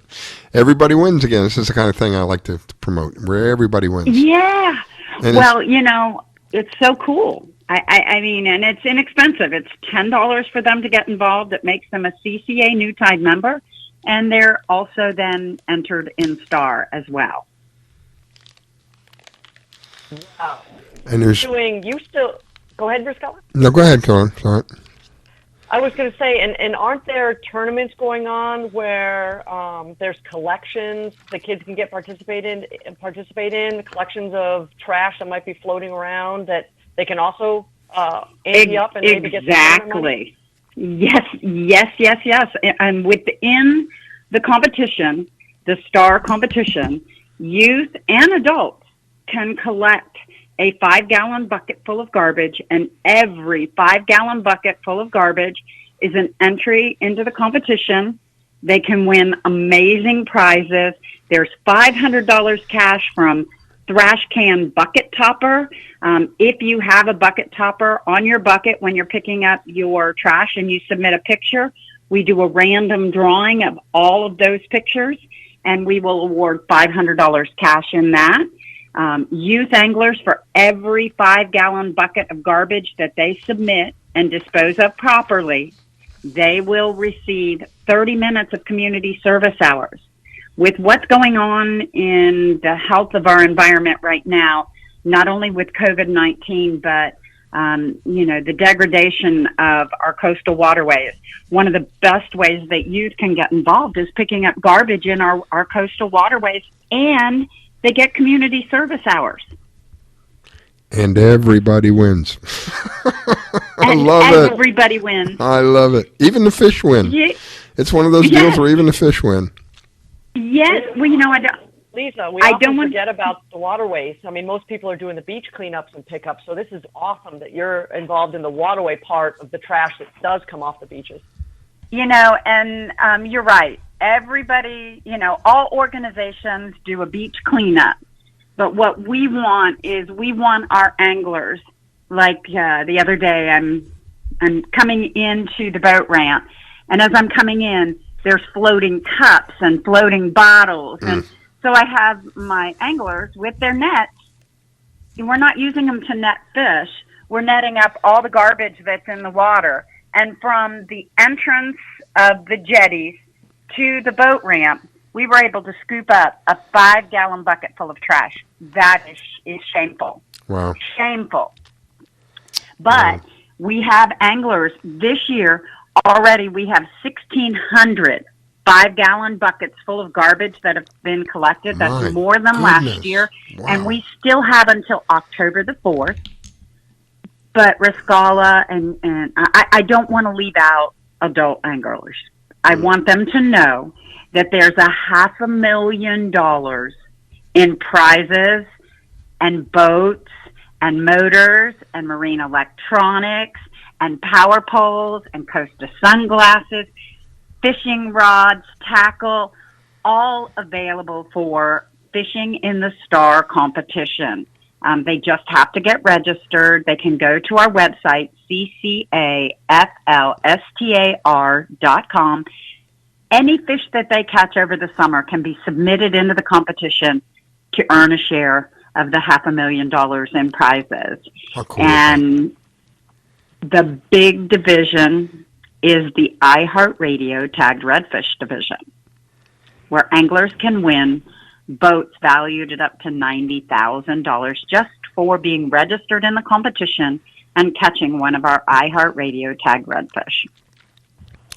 Everybody wins again. This is the kind of thing I like to promote, where everybody wins. Yeah. And it's so cool. I mean, and it's inexpensive. It's $10 for them to get involved. It makes them a CCA New Tide member, and they're also then entered in STAR as well. Wow. And there's go ahead, Riscala? No, go ahead, Carolyn. Sorry. I was going to say, and aren't there tournaments going on where there's collections the kids can participate in collections of trash that might be floating around that they can also ante up and maybe get some money? Yes. And within the competition, the STAR competition, youth and adults can collect a 5-gallon bucket full of garbage, and every 5-gallon bucket full of garbage is an entry into the competition. They can win amazing prizes. There's $500 cash from Thrash Can Bucket Topper. If you have a bucket topper on your bucket when you're picking up your trash and you submit a picture, we do a random drawing of all of those pictures, and we will award $500 cash in that. Youth anglers, for every 5-gallon bucket of garbage that they submit and dispose of properly, they will receive 30 minutes of community service hours. With what's going on in the health of our environment right now, not only with COVID-19, but the degradation of our coastal waterways, one of the best ways that youth can get involved is picking up garbage in our coastal waterways, and they get community service hours. And everybody wins. I love it. Everybody wins. I love it. Even the fish win. Yeah. It's one of those deals where even the fish win. Yes. Well, I don't. Lisa, we often forget about the waterways. I mean, most people are doing the beach cleanups and pickups, so this is awesome that you're involved in the waterway part of the trash that does come off the beaches. And you're right. Everybody, all organizations do a beach cleanup. But what we want is our anglers, like the other day, I'm coming into the boat ramp, and as I'm coming in, there's floating cups and floating bottles. And so I have my anglers with their nets. And we're not using them to net fish. We're netting up all the garbage that's in the water. And from the entrance of the jetties to the boat ramp, we were able to scoop up a 5-gallon bucket full of trash. That is shameful. Wow. Shameful. But we have anglers this year. Already we have 1,600 5-gallon buckets full of garbage that have been collected. That's more than last year. Wow. And we still have until October the 4th. But Riscala, and I don't want to leave out adult anglers. I want them to know that there's $500,000 in prizes and boats and motors and marine electronics and power poles and Costa sunglasses, fishing rods, tackle, all available for Fishing in the Star competition. They just have to get registered. They can go to our website, ccaflstar.com. Any fish that they catch over the summer can be submitted into the competition to earn a share of the $500,000 in prizes. How cool and the big division is the iHeartRadio Tagged Redfish division, where anglers can win boats valued at up to $90,000 just for being registered in the competition and catching one of our iHeartRadio Tagged Redfish.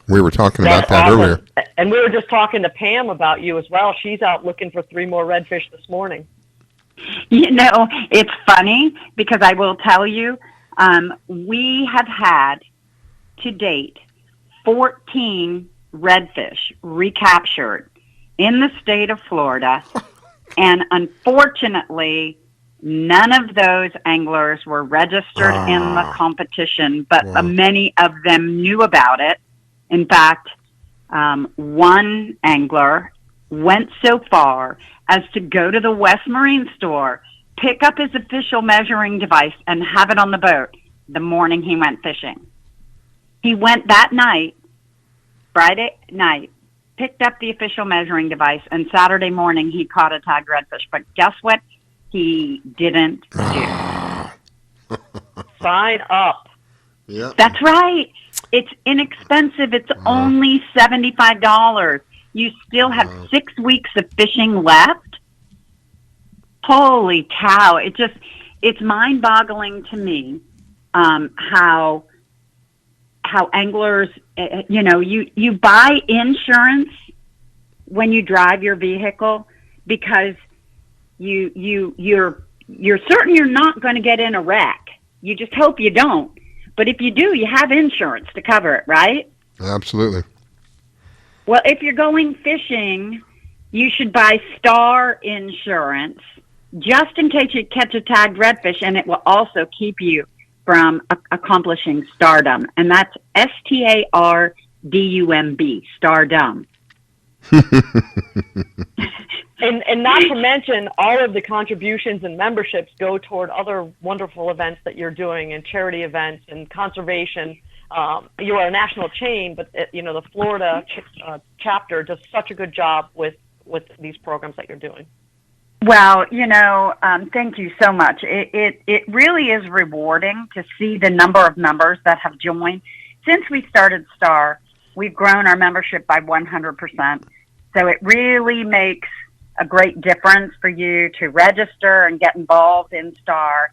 We were talking about that earlier. And we were just talking to Pam about you as well. She's out looking for 3 more redfish this morning. It's funny because I will tell you, we have had to date 14 redfish recaptured in the state of Florida, and unfortunately, none of those anglers were registered in the competition, but many of them knew about it. In fact, one angler went so far as to go to the West Marine store, pick up his official measuring device, and have it on the boat the morning he went fishing. He went that night, Friday night, picked up the official measuring device, and Saturday morning he caught a tagged redfish. But guess what? He didn't do. Sign up. Yeah. That's right. It's inexpensive. It's only $75. You still have 6 weeks of fishing left. Holy cow. It's mind-boggling to me how anglers, you buy insurance when you drive your vehicle because you're certain you're not going to get in a wreck. You just hope you don't. But if you do, you have insurance to cover it, right? Absolutely. Well, if you're going fishing, you should buy Star Insurance just in case you catch a tagged redfish, and it will also keep you from accomplishing stardom. And that's STARDUMB, stardom. And not to mention, all of the contributions and memberships go toward other wonderful events that you're doing, and charity events and conservation. You are a national chain, but the Florida chapter does such a good job with with these programs that you're doing? Well, thank you so much. It really is rewarding to see the number of members that have joined. Since we started STAR, we've grown our membership by 100%. So it really makes a great difference for you to register and get involved in STAR.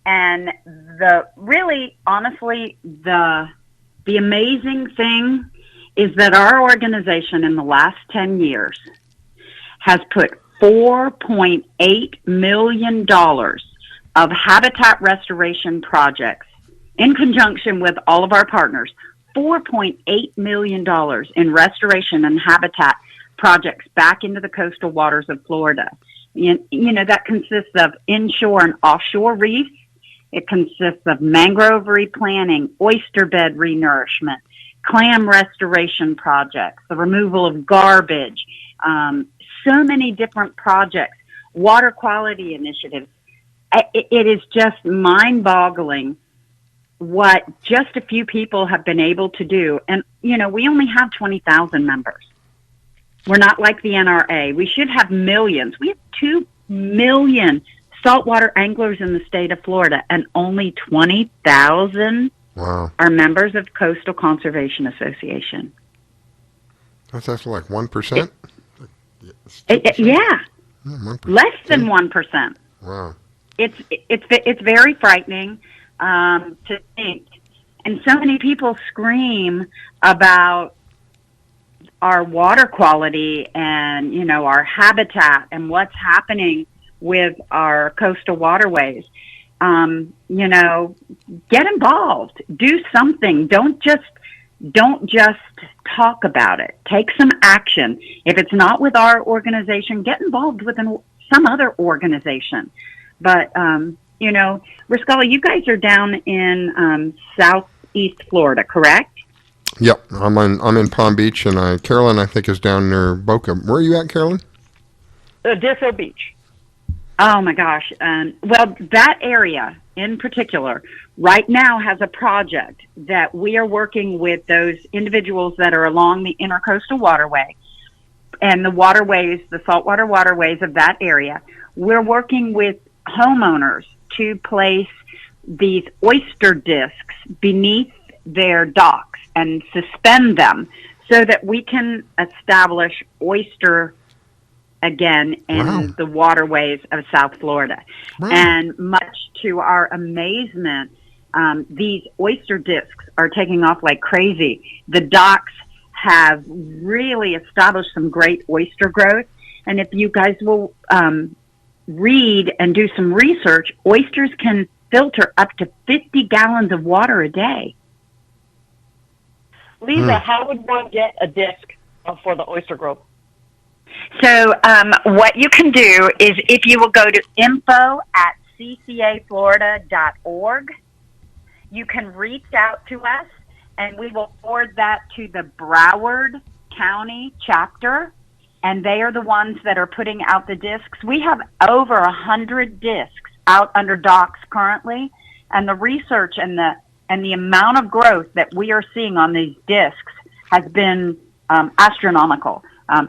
And honestly, the amazing thing is that our organization in the last 10 years has put $4.8 million of habitat restoration projects in conjunction with all of our partners, $4.8 million in restoration and habitat projects back into the coastal waters of Florida. That consists of inshore and offshore reefs. It consists of mangrove replanting, oyster bed renourishment, clam restoration projects, the removal of garbage, so many different projects, water quality initiatives. It is just mind-boggling what just a few people have been able to do. And, we only have 20,000 members. We're not like the NRA. We should have millions. We have 2 million saltwater anglers in the state of Florida, and only 20,000 are members of Coastal Conservation Association. That's actually like 1%? Yeah. 1%. Less than 1%. Wow. It's very frightening to think. And so many people scream about our water quality and, our habitat and what's happening with our coastal waterways. Get involved. Do something. Don't just talk about it. Take some action. If it's not with our organization, get involved with some other organization. But, Riscala, you guys are down in southeast Florida, correct? Yep. I'm in Palm Beach, and Carolyn, I think, is down near Boca. Where are you at, Carolyn? Disso Beach. Oh, my gosh. Well, that area in particular right now has a project that we are working with those individuals that are along the intercoastal waterway and the waterways, the saltwater waterways of that area. We're working with homeowners to place these oyster discs beneath their docks and suspend them so that we can establish oyster again in the waterways of South Florida. And much to our amazement, these oyster discs are taking off like crazy. The docks have really established some great oyster growth. And if you guys will read and do some research, oysters can filter up to 50 gallons of water a day. Leiza, how would one get a disc for the oyster growth? So what you can do is if you will go to info@ccaflorida.org, you can reach out to us, and we will forward that to the Broward County chapter, and they are the ones that are putting out the discs. We have over 100 discs out under docks currently, and the research and the amount of growth that we are seeing on these discs has been astronomical.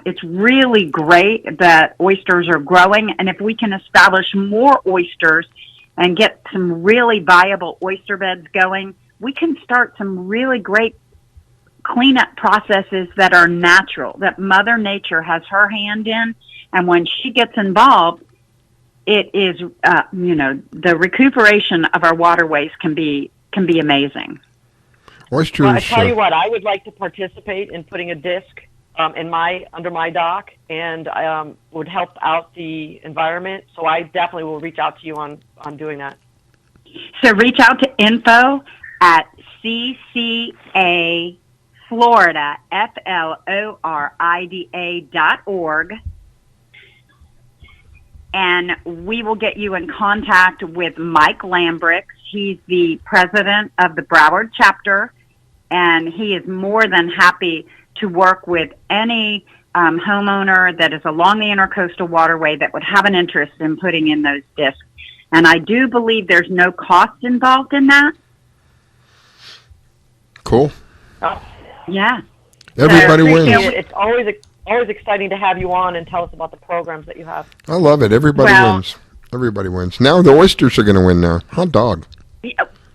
It's really great that oysters are growing, and if we can establish more oysters and get some really viable oyster beds going, we can start some really great cleanup processes that are natural, that Mother Nature has her hand in, and when she gets involved, it is, the recuperation of our waterways can be amazing. Oysters. Well, I tell you what, I would like to participate in putting a disc under my dock, and would help out the environment. So I definitely will reach out to you on doing that. So reach out to info@ccaflorida, FLORIDA.org, and we will get you in contact with Mike Lambrix. He's the president of the Broward chapter, and he is more than happy to work with any homeowner that is along the intercoastal waterway that would have an interest in putting in those discs. And I do believe there's no cost involved in that. Cool. Oh. Yeah. Everybody wins. It's always always exciting to have you on and tell us about the programs that you have. I love it. Everybody wins. Everybody wins. Now the oysters are going to win now. Hot dog.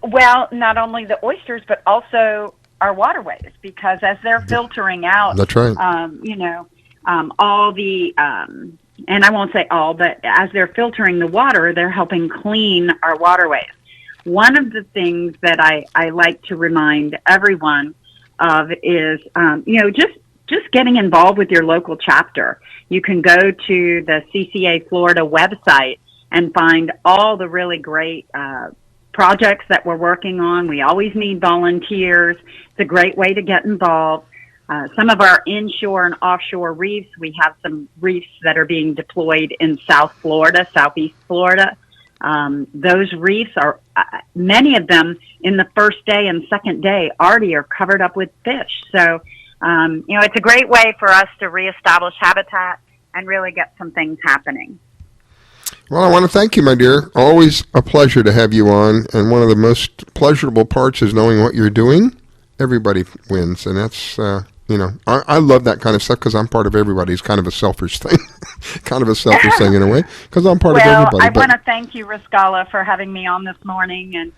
Well, not only the oysters, but also our waterways, because as they're filtering out, That's right. All the, and I won't say all, but as they're filtering the water, they're helping clean our waterways. One of the things that I like to remind everyone of is, just getting involved with your local chapter. You can go to the CCA Florida website and find all the really great projects that we're working on. We always need volunteers. It's a great way to get involved. Some of our inshore and offshore reefs, we have some reefs that are being deployed in South Florida, Southeast Florida. Those reefs are, many of them in the first day and second day already are covered up with fish. So, it's a great way for us to reestablish habitat and really get some things happening. Well, I want to thank you, my dear. Always a pleasure to have you on. And one of the most pleasurable parts is knowing what you're doing. Everybody wins. And that's, I love that kind of stuff because I'm part of everybody. It's kind of a selfish thing. Kind of a selfish thing in a way because I'm part of everybody. I want to thank you, Riscala, for having me on this morning. And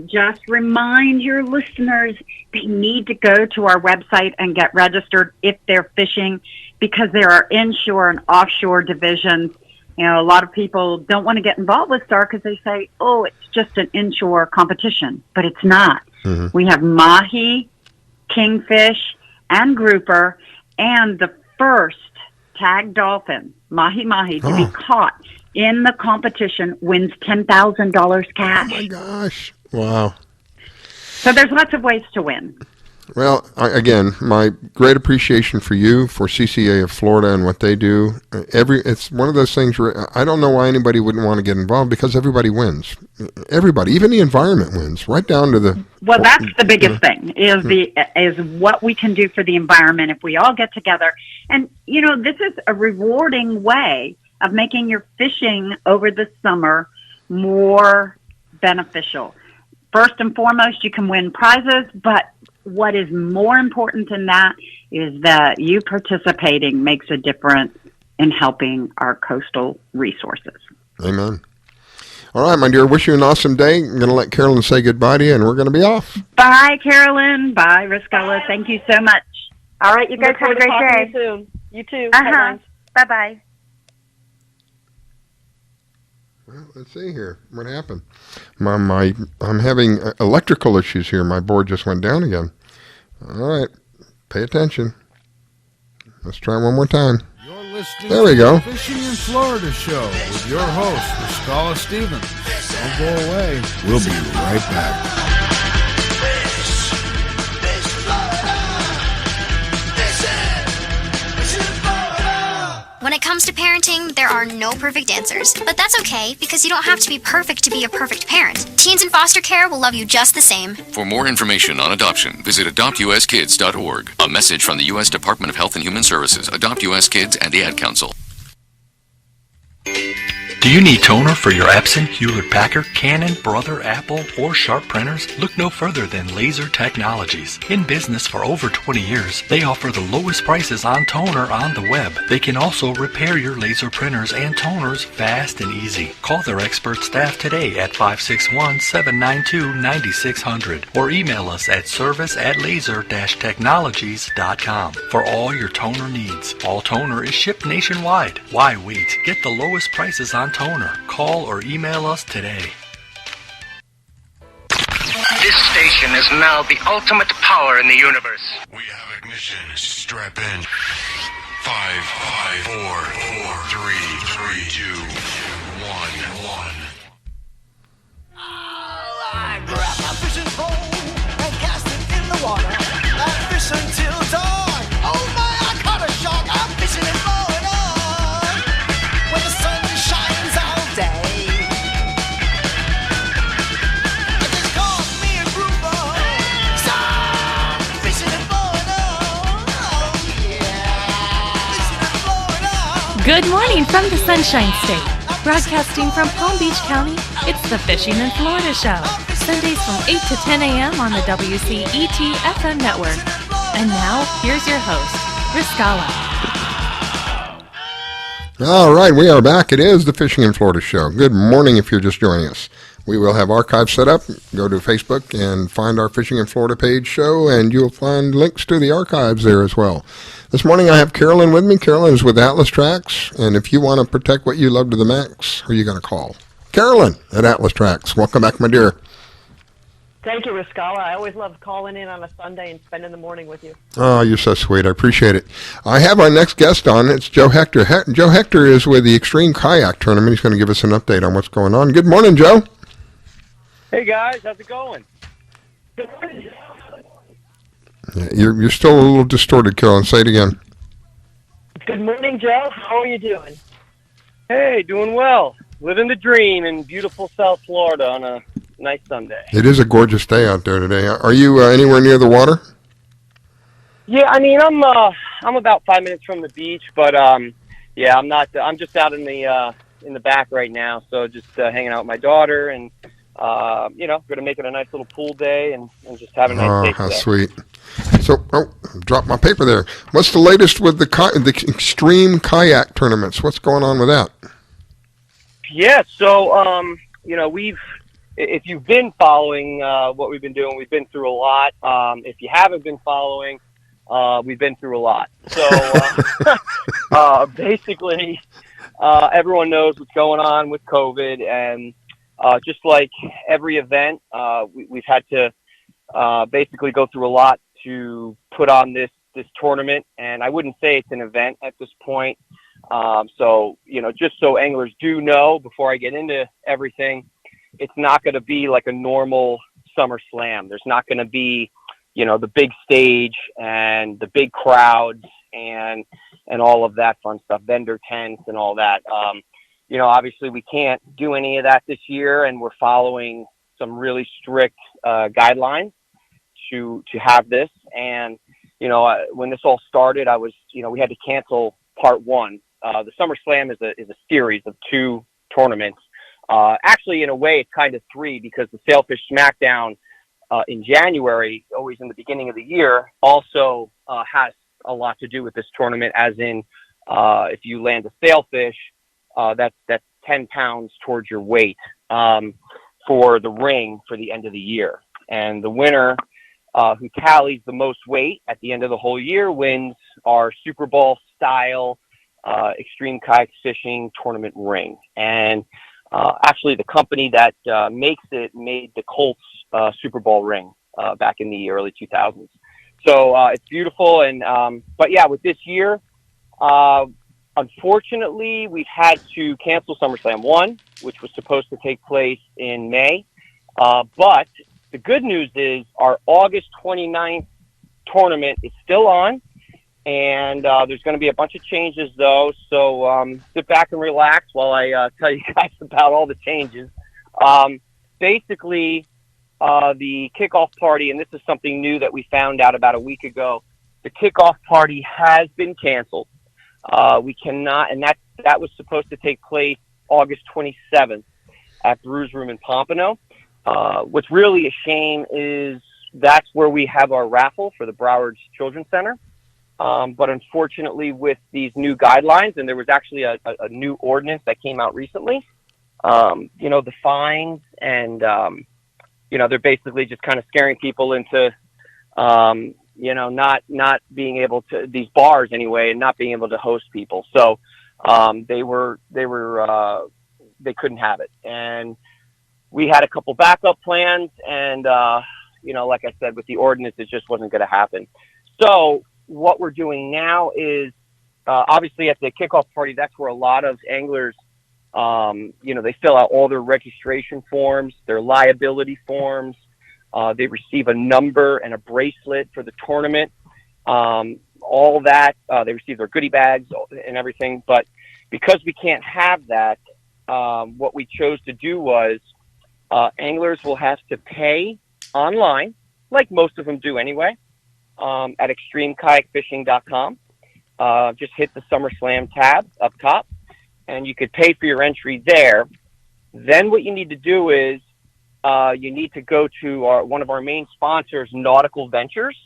just remind your listeners they need to go to our website and get registered if they're fishing, because there are inshore and offshore divisions. A lot of people don't want to get involved with STAR because they say, oh, it's just an inshore competition, but it's not. Mm-hmm. We have mahi, kingfish, and grouper, and the first tagged dolphin, mahi-mahi, to be caught in the competition wins $10,000 cash. Oh, my gosh. Wow. So there's lots of ways to win. Well, again, my great appreciation for you, for CCA of Florida and what they do. It's one of those things where I don't know why anybody wouldn't want to get involved because everybody wins. Everybody, even the environment wins, right down to the... Well, that's the biggest thing, is what we can do for the environment if we all get together. And, this is a rewarding way of making your fishing over the summer more beneficial. First and foremost, you can win prizes, but what is more important than that is that you participating makes a difference in helping our coastal resources. Amen. All right, my dear, wish you an awesome day. I'm going to let Carolyn say goodbye to you, and we're going to be off. Bye, Carolyn. Bye, Riscala. Thank you so much. All right, you guys have a great day. You soon. You too. Bye-bye. Well, let's see here. What happened? I'm having electrical issues here. My board just went down again. All right. Pay attention. Let's try one more time. You're listening there we to go. The Fishing in Florida show with your host, Riscala Stevens. Don't go away. We'll be right back. When it comes to parenting, there are no perfect answers. But that's okay, because you don't have to be perfect to be a perfect parent. Teens in foster care will love you just the same. For more information on adoption, visit adoptuskids.org. A message from the U.S. Department of Health and Human Services, Adopt U.S. Kids, and the Ad Council. Do you need toner for your Epson, Hewlett-Packard, Canon, Brother, Apple, or Sharp printers? Look no further than Leiza Technologies. In business for over 20 years, they offer the lowest prices on toner on the web. They can also repair your laser printers and toners fast and easy. Call their expert staff today at 561-792-9600 or email us at service@laser-technologies.com for all your toner needs. All toner is shipped nationwide. Why wait? Get the lowest prices on toner. Call or email us today. This station is now the ultimate power in the universe. We have ignition. Strap in. 5, 4, 3, 2, 1. I grab my fishing pole and cast it in the water. I fish until dawn. Oh my, I caught a shark. I'm fishing and blowing on. When the sun shines all day. I just caught me a grouper. So I'm fishing and blowing on. Oh yeah. Fishing and blowing on. Good morning from the Sunshine State. Broadcasting from Palm Beach County, it's the Fishing in Florida Show. Sundays from 8 to 10 a.m. on the WCET FM network. And now, here's your host, Riscala. All right, we are back. It is the Fishing in Florida show. Good morning if you're just joining us. We will have archives set up. Go to Facebook and find our Fishing in Florida page show, and you'll find links to the archives there as well. This morning I have Carolyn with me. Carolyn is with Atlas Trax, and if you want to protect what you love to the max, who are you going to call? Carolyn at Atlas Trax. Welcome back, my dear. Thank you, Riscala. I always love calling in on a Sunday and spending the morning with you. Oh, you're so sweet. I appreciate it. I have our next guest on. It's Joe Hector. Joe Hector is with the Extreme Kayak Tournament. He's going to give us an update on what's going on. Good morning, Joe. Hey, guys. How's it going? Yeah, you're still a little distorted, Carolyn. Say it again. Good morning, Joe. How are you doing? Hey, doing well. Living the dream in beautiful South Florida on a nice Sunday. It is a gorgeous day out there today. Are you anywhere near the water? Yeah, I mean, I'm about 5 minutes from the beach, but yeah, I'm not. I'm just out in the back right now, so just hanging out with my daughter, and going to make it a nice little pool day and just having a nice day. Oh, how today. sweet! So, dropped my paper there. What's the latest with the Extreme Kayak tournaments? What's going on with that? Yeah, so if you've been following what we've been doing, we've been through a lot. If you haven't been following, we've been through a lot. So basically, everyone knows what's going on with COVID, and just like every event, we've had to basically go through a lot to put on this tournament. And I wouldn't say it's an event at this point. So just so anglers do know, before I get into everything, it's not going to be like a normal summer slam. There's not going to be, the big stage and the big crowds and all of that fun stuff, vendor tents and all that. Obviously we can't do any of that this year, and we're following some really strict guidelines to have this. And, when this all started, we had to cancel part one. The Summer Slam is a series of 2 tournaments. Actually, in a way, it's kind of 3, because the Sailfish Smackdown in January, always in the beginning of the year, also has a lot to do with this tournament, as in if you land a sailfish, that's 10 pounds towards your weight for the ring for the end of the year. And the winner who tallies the most weight at the end of the whole year wins our Super Bowl style Extreme Kayak Fishing Tournament ring. And actually, the company that makes it made the Colts Super Bowl ring back in the early 2000s. So it's beautiful. And but yeah, with this year, unfortunately, we've had to cancel SummerSlam 1, which was supposed to take place in May. But the good news is our August 29th tournament is still on. And there's going to be a bunch of changes, though, so sit back and relax while I tell you guys about all the changes. Basically, the kickoff party, and this is something new that we found out about a week ago, the kickoff party has been canceled. We cannot, and that was supposed to take place August 27th at Brews Room in Pompano. What's really a shame is that's where we have our raffle for the Broward's Children's Center. But unfortunately, with these new guidelines, and there was actually a new ordinance that came out recently, the fines and, they're basically just kind of scaring people into, not being able to, these bars anyway, and not being able to host people. So they couldn't have it. And we had a couple backup plans, and, like I said, with the ordinance, it just wasn't going to happen. So what we're doing now is, obviously at the kickoff party, that's where a lot of anglers, they fill out all their registration forms, their liability forms. They receive a number and a bracelet for the tournament. All that, they receive their goodie bags and everything. But because we can't have that, what we chose to do was anglers will have to pay online, like most of them do anyway, at extremekayakfishing.com. Just hit the SummerSlam tab up top, and you could pay for your entry there. Then what you need to do is you need to go to one of our main sponsors, Nautical Ventures.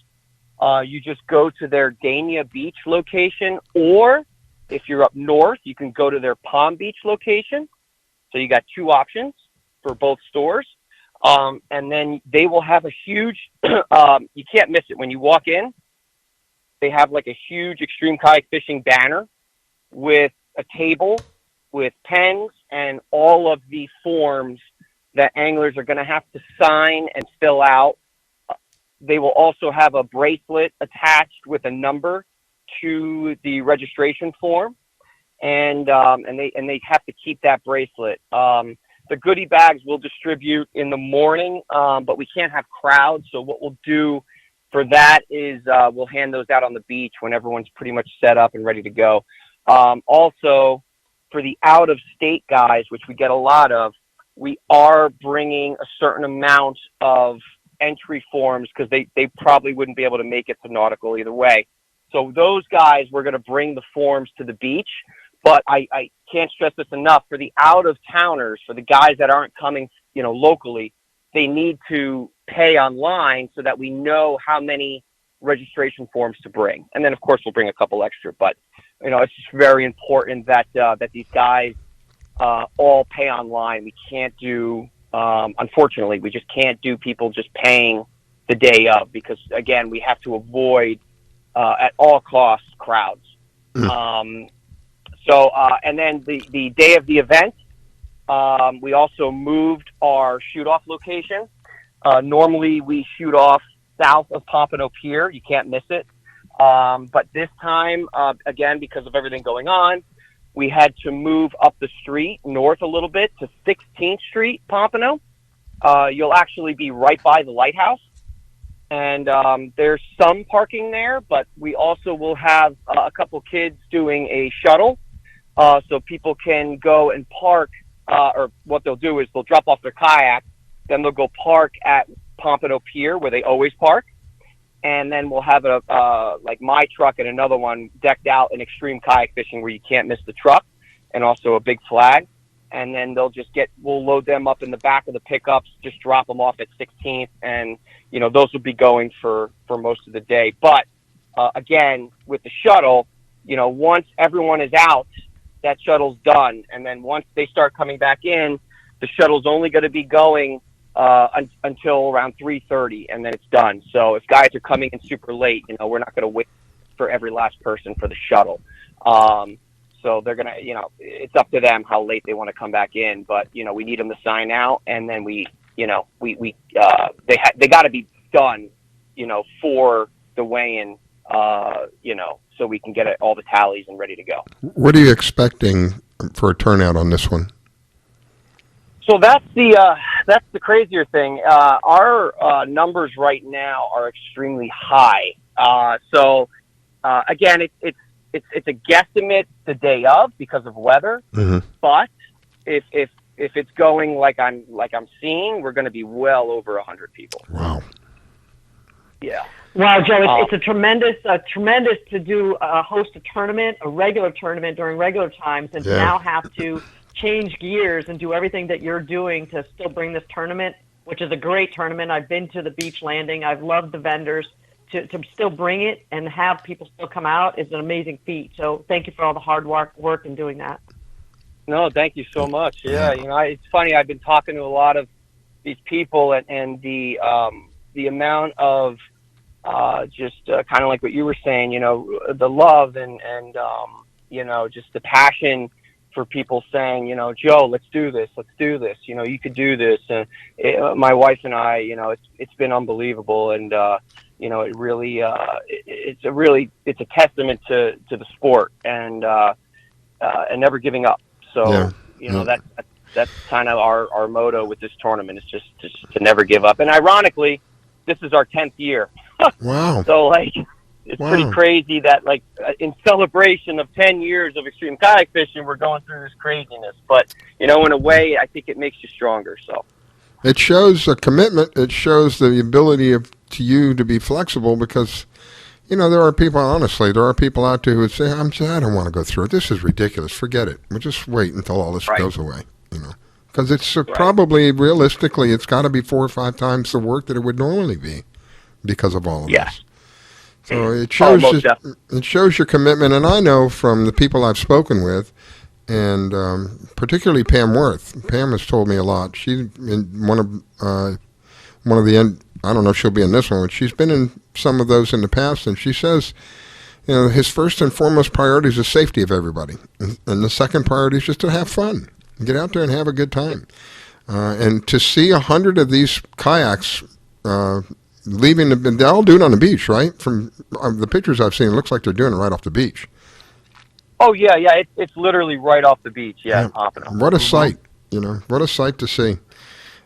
You just go to their Dania Beach location, or If you're up north, you can go to their Palm Beach location. So you got 2 options for both stores. And then they will have a huge, you can't miss it. When you walk in, they have like a huge extreme kayak fishing banner with a table with pens and all of the forms that anglers are going to have to sign and fill out. They will also have a bracelet attached with a number to the registration form, and they have to keep that bracelet. The goodie bags we'll distribute in the morning, but we can't have crowds. So what we'll do for that is we'll hand those out on the beach when everyone's pretty much set up and ready to go. Also, for the out-of-state guys, which we get a lot of, we are bringing a certain amount of entry forms because they probably wouldn't be able to make it to nautical either way. So those guys, we're going to bring the forms to the beach. But I can't stress this enough. For the out-of-towners, for the guys that aren't coming, locally, they need to pay online so that we know how many registration forms to bring. And then, of course, we'll bring a couple extra. But, it's just very important that these guys all pay online. We can't do, unfortunately, we just can't do people just paying the day of because, again, we have to avoid at all costs crowds. And then the day of the event, we also moved our shoot-off location. Normally, we shoot off south of Pompano Pier. You can't miss it. But this time, again, because of everything going on, we had to move up the street north a little bit to 16th Street, Pompano. You'll actually be right by the lighthouse. And there's some parking there, but we also will have a couple kids doing a shuttle. So people can go and park, or what they'll do is they'll drop off their kayak, then they'll go park at Pompano Pier where they always park. And then we'll have like my truck and another one decked out in extreme kayak fishing where you can't miss the truck, and also a big flag. And then we'll load them up in the back of the pickups, just drop them off at 16th. And, those will be going for most of the day. But again, with the shuttle, once everyone is out, that shuttle's done. And then once they start coming back in, the shuttle's only going to be going until around 3:30, and then it's done. So if guys are coming in super late, we're not going to wait for every last person for the shuttle. So they're going to, it's up to them how late they want to come back in. But, we need them to sign out, and then they got to be done, for the weigh-in, so we can get all the tallies and ready to go. What are you expecting for a turnout on this one? So that's the crazier thing. Our numbers right now are extremely high. Again, it's a guesstimate the day of because of weather. Mm-hmm. But if it's going like I'm seeing, we're going to be well over 100 people. Wow. Yeah. Wow, Joe, it's a tremendous to do host a tournament, a regular tournament during regular times, and to now have to change gears and do everything that you're doing to still bring this tournament, which is a great tournament. I've been to the beach landing. I've loved the vendors. To still bring it and have people still come out is an amazing feat. So thank you for all the hard work in doing that. No, thank you so much. Yeah, it's funny. I've been talking to a lot of these people, and the amount of just kind of like what you were saying, the love and just the passion for people saying, Joe, let's do this. You could do this. And my wife and I, it's been unbelievable. And, it really, it's a testament to the sport and never giving up. So, that's kind of our motto with this tournament is just to never give up. And ironically, this is our 10th year. Wow. So it's pretty crazy that in celebration of 10 years of extreme kayak fishing, we're going through this craziness. But, in a way, I think it makes you stronger. So it shows a commitment. It shows the ability to you to be flexible because, there are people out there who would say, I don't want to go through it. This is ridiculous. Forget it. We'll just wait until all this goes away, because it's probably realistically, it's got to be 4 or 5 times the work that it would normally be because of all of this. So it shows most definitely. it shows your commitment, and I know from the people I've spoken with, and particularly Pam Wirth. Pam has told me a lot. She's in one of the I don't know if she'll be in this one, but she's been in some of those in the past, and she says, his first and foremost priority is the safety of everybody, and the second priority is just to have fun, get out there and have a good time, and to see 100 of these kayaks leaving, they're all doing it on the beach, right? From the pictures I've seen, it looks like they're doing it right off the beach. Oh yeah, it's literally right off the beach. Yeah, hopping up. What a sight! What a sight to see.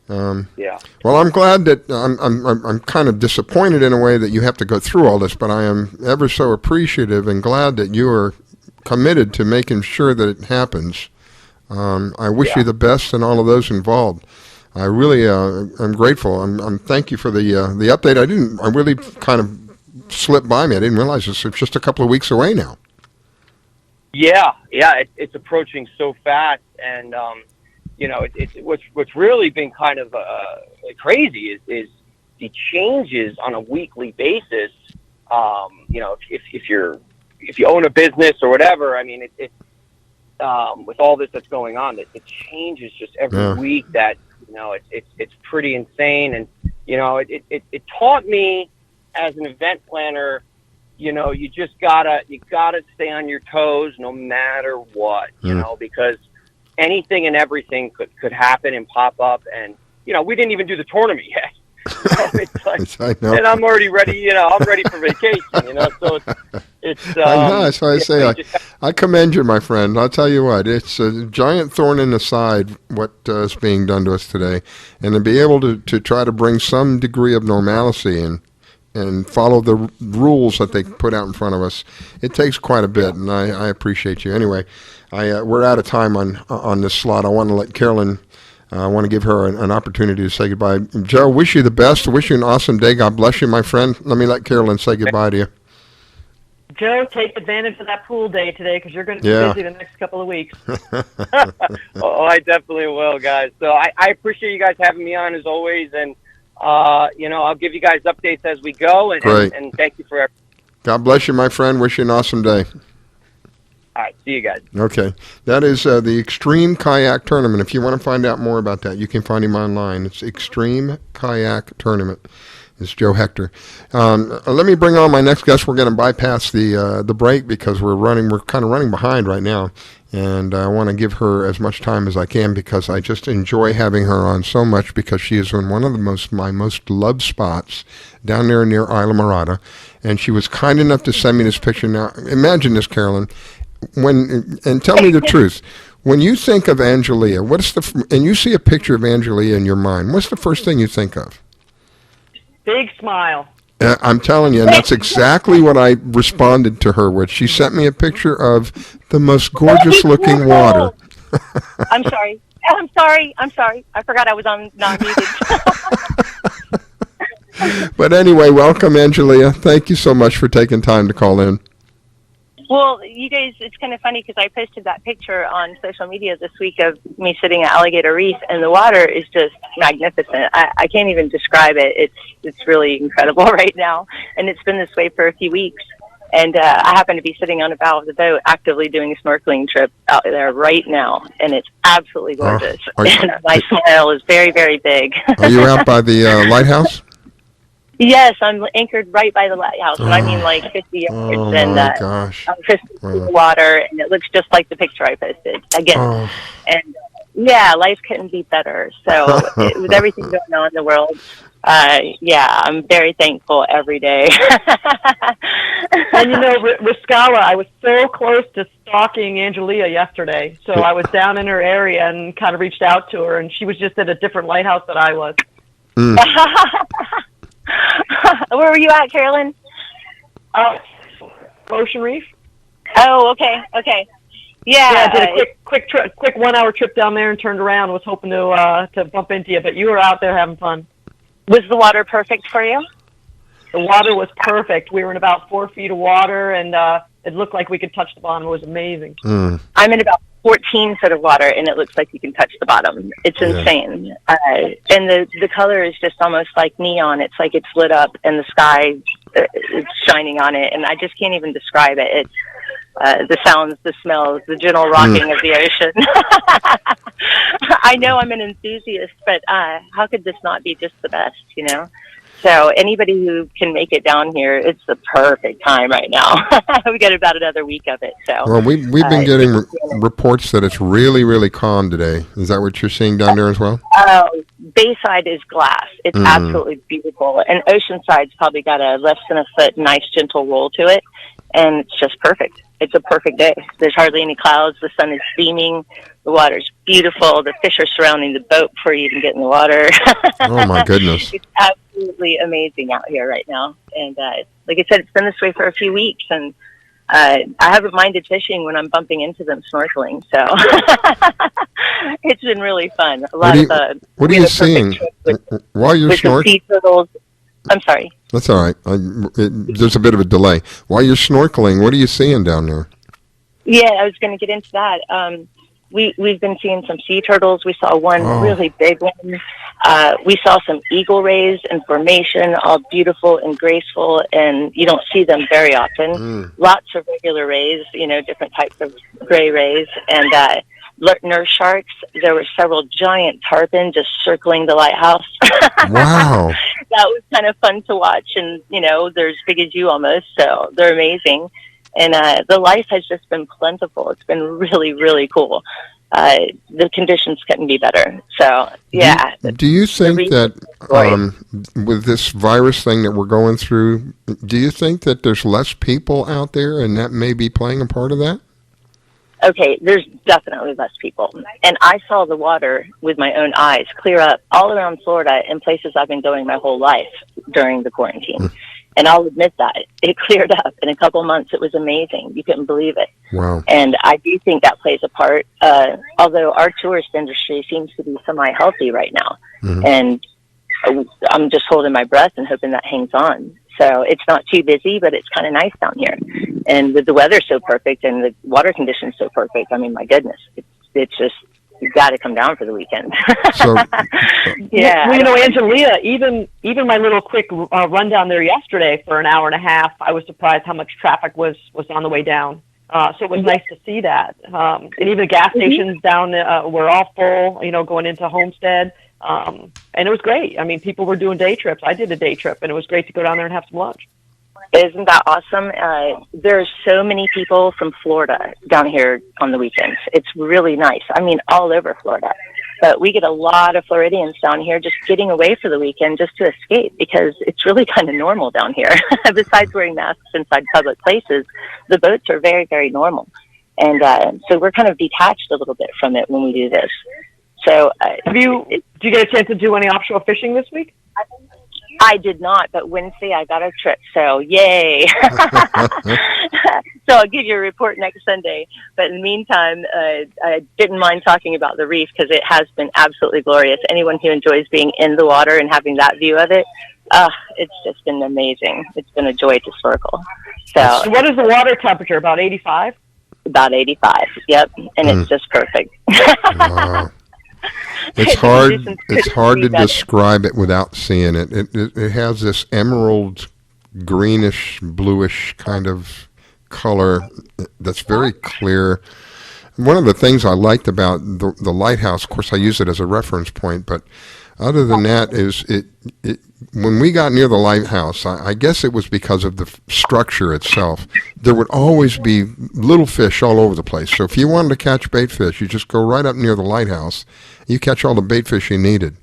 Yeah. Well, I'm glad that I'm kind of disappointed in a way that you have to go through all this, but I am ever so appreciative and glad that you are committed to making sure that it happens. I wish you the best and all of those involved. I really am grateful. I'm thank you for the update. I really kind of slipped by me. I didn't realize it's just a couple of weeks away now. Yeah, it's approaching so fast, and it's what's really been kind of crazy is the changes on a weekly basis. If you own a business or whatever, I mean, it's with all this that's going on, it changes just every week. That it's pretty insane, and it taught me as an event planner. You just gotta stay on your toes no matter what, because anything and everything could happen and pop up. And, we didn't even do the tournament yet. So it's like, and I'm already ready, I'm ready for vacation, so it's I know, that's why I say I commend you, my friend. I'll tell you what, it's a giant thorn in the side what is being done to us today. And to be able to try to bring some degree of normalcy and follow the rules that they put out in front of us, it takes quite a bit, and I appreciate you. Anyway, we're out of time on this slot. I want to let Carolyn, I want to give her an opportunity to say goodbye. Joe, wish you the best. Wish you an awesome day. God bless you, my friend. Let me let Carolyn say goodbye to you. Joe, take advantage of that pool day today because you're going to be busy the next couple of weeks. I definitely will, guys. So I appreciate you guys having me on as always, and I'll give you guys updates as we go, and thank you for everything. God bless you, my friend. Wish you an awesome day. All right, see you guys. Okay. That is the Extreme Kayak Tournament. If you want to find out more about that, you can find him online. It's Extreme Kayak Tournament. It's Joe Hector. Let me bring on my next guest. We're going to bypass the break because we're kind of running behind right now. And I want to give her as much time as I can because I just enjoy having her on so much because she is in one of my most loved spots down there near Isla Morada. And she was kind enough to send me this picture. Now, imagine this, Carolyn. And tell me the truth. When you think of Angelia, and you see a picture of Angelia in your mind, what's the first thing you think of? Big smile. I'm telling you, and that's exactly what I responded to her with. She sent me a picture of the most gorgeous-looking water. I'm sorry. I forgot I was on non-muted. But anyway, welcome, Angelia. Thank you so much for taking time to call in. Well, you guys, it's kind of funny because I posted that picture on social media this week of me sitting at Alligator Reef, and the water is just magnificent. I can't even describe it. It's really incredible right now, and it's been this way for a few weeks. And I happen to be sitting on the bow of the boat actively doing a snorkeling trip out there right now, and it's absolutely gorgeous. And my smile is very, very big. Are you out by the lighthouse? Yes, I'm anchored right by the lighthouse, and I mean like 50 yards, and I'm crystal clear water, and it looks just like the picture I posted again. And yeah, life couldn't be better. So with everything going on in the world, I'm very thankful every day. And with Scala, I was so close to stalking Angelia yesterday. So I was down in her area and kind of reached out to her, and she was just at a different lighthouse than I was. Where were you at, Carolyn? Ocean Reef. Oh, okay. Yeah, I did a quick 1 hour trip down there and turned around. Was hoping to bump into you, but you were out there having fun. Was the water perfect for you? The water was perfect. We were in about 4 feet of water, and It looked like we could touch the bottom. It was amazing. I'm in about 14 foot of water, and it looks like you can touch the bottom. It's insane. And the color is just almost like neon. It's like it's lit up, and the sky is shining on it, and I just can't even describe it. It's the sounds, the smells, the gentle rocking of the ocean. I know I'm an enthusiast, but how could this not be just the best, you know? So anybody who can make it down here, it's the perfect time right now. We got about another week of it. So well, we've been getting reports that it's really, really calm today. Is that what you're seeing down there as well? Bayside is glass. It's absolutely beautiful. And Oceanside's probably got a less than a foot nice gentle roll to it. And it's just perfect. It's a perfect day. There's hardly any clouds. The sun is beaming. The water's beautiful. The fish are surrounding the boat before you even get in the water. Oh, my goodness. It's absolutely amazing out here right now. And like I said, it's been this way for a few weeks. And I haven't minded fishing when I'm bumping into them snorkeling. So it's been really fun. What are you seeing while you're snorkeling? Sea turtles. I'm sorry. That's all right. There's a bit of a delay. While you're snorkeling, what are you seeing down there? Yeah, I was going to get into that. We've been seeing some sea turtles. We saw one really big one. We saw some eagle rays in formation, all beautiful and graceful, and you don't see them very often. Lots of regular rays, you know, different types of gray rays, and nurse sharks. There were several giant tarpon just circling the lighthouse. Wow. That was kind of fun to watch, and, you know, they're as big as you almost, so they're amazing. And the life has just been plentiful. It's been really, really cool. The conditions couldn't be better. So, yeah. Do you think that with this virus thing that we're going through, do you think that there's less people out there and that may be playing a part of that? Okay, there's definitely less people. And I saw the water with my own eyes clear up all around Florida in places I've been going my whole life during the quarantine. And I'll admit that. It cleared up. In a couple months, it was amazing. You couldn't believe it. Wow. And I do think that plays a part, although our tourist industry seems to be semi-healthy right now. And I'm just holding my breath and hoping that hangs on. So it's not too busy, but it's kind of nice down here. And with the weather so perfect and the water conditions so perfect, I mean, my goodness, it's just, you've got to come down for the weekend. So, yeah. Well, you know, Angelia, even my little quick run down there yesterday for an hour and a half, I was surprised how much traffic was on the way down. So it was nice to see that. And even the gas stations down were all full, you know, going into Homestead. And it was great. I mean, people were doing day trips. I did a day trip, and it was great to go down there and have some lunch. Isn't that awesome? There's so many people from Florida down here on the weekends. It's really nice. I mean, all over Florida. But we get a lot of Floridians down here just getting away for the weekend just to escape because it's really kind of normal down here. Besides wearing masks inside public places, the boats are very, very normal. And so we're kind of detached a little bit from it when we do this. So, do you get a chance to do any offshore fishing this week? I did not, but Wednesday I got a trip, so yay. So I'll give you a report next Sunday. But in the meantime, I didn't mind talking about the reef because it has been absolutely glorious. Anyone who enjoys being in the water and having that view of it, it's just been amazing. It's been a joy to snorkel. So what is the water temperature, about 85? About 85, yep, and it's just perfect. Wow. It's hard to describe it without seeing it. It has this emerald greenish, bluish kind of color that's very clear. One of the things I liked about the lighthouse, of course I use it as a reference point, but other than that is when we got near the lighthouse, I guess it was because of the structure itself, there would always be little fish all over the place. So if you wanted to catch bait fish, you just go right up near the lighthouse. You catch all the bait fish you needed.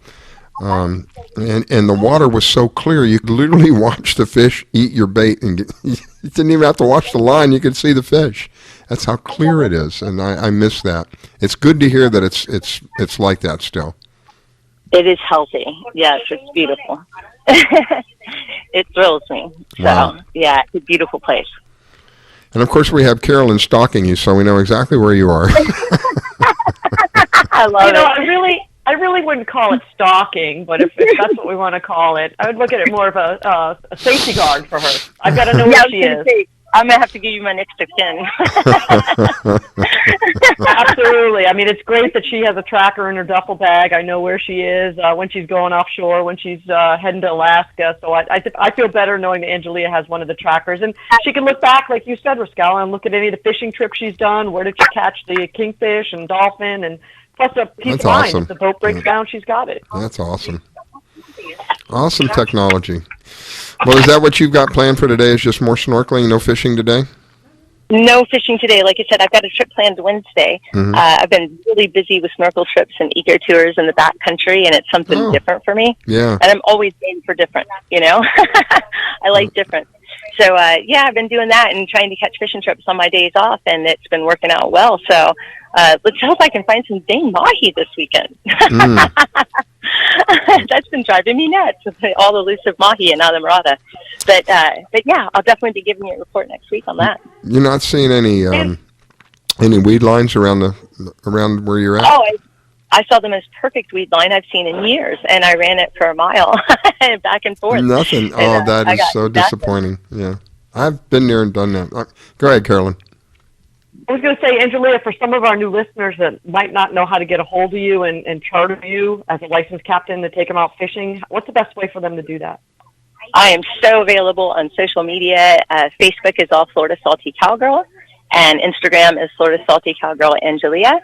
And the water was so clear, you could literally watch the fish eat your bait. And you didn't even have to watch the line. You could see the fish. That's how clear it is. And I miss that. It's good to hear that it's like that still. It is healthy. Yes, it's beautiful. It thrills me. So, wow. Yeah, it's a beautiful place. And, of course, we have Carolyn stalking you, so we know exactly where you are. I love it. I really wouldn't call it stalking, but if that's what we want to call it, I would look at it more of a safety guard for her. I've got to know where she is. I'm gonna have to give you my next of kin. Absolutely. I mean, it's great that she has a tracker in her duffel bag. I know where she is when she's going offshore, when she's heading to Alaska. So I feel better knowing that Angelia has one of the trackers. And she can look back, like you said, Rascala, and look at any of the fishing trips she's done. Where did you catch the kingfish and dolphin? And plus a peace of mind. Awesome. If the boat breaks down, she's got it. That's awesome. Awesome technology. Well, is that what you've got planned for today? Is just more snorkeling, no fishing today? No fishing today. Like I said, I've got a trip planned Wednesday. Mm-hmm. I've been really busy with snorkel trips and eco tours in the back country, and it's something different for me. Yeah. And I'm always game for different, you know? I like different. So, I've been doing that and trying to catch fishing trips on my days off, and it's been working out well. So let's hope I can find some dang mahi this weekend. That's been driving me nuts with all the elusive mahi in Islamorada. But yeah, I'll definitely be giving you a report next week on that. You're not seeing any weed lines around where you're at? Oh, I saw the most perfect weed line I've seen in years, and I ran it for a mile back and forth. Nothing. And, that is so disappointing. Yeah. I've been there and done that. Go ahead, Carolyn. I was going to say, Angelia, for some of our new listeners that might not know how to get a hold of you and charter you as a licensed captain to take them out fishing, what's the best way for them to do that? I am so available on social media. Facebook is all Florida Salty Cowgirl, and Instagram is Florida Salty Cowgirl Angelia.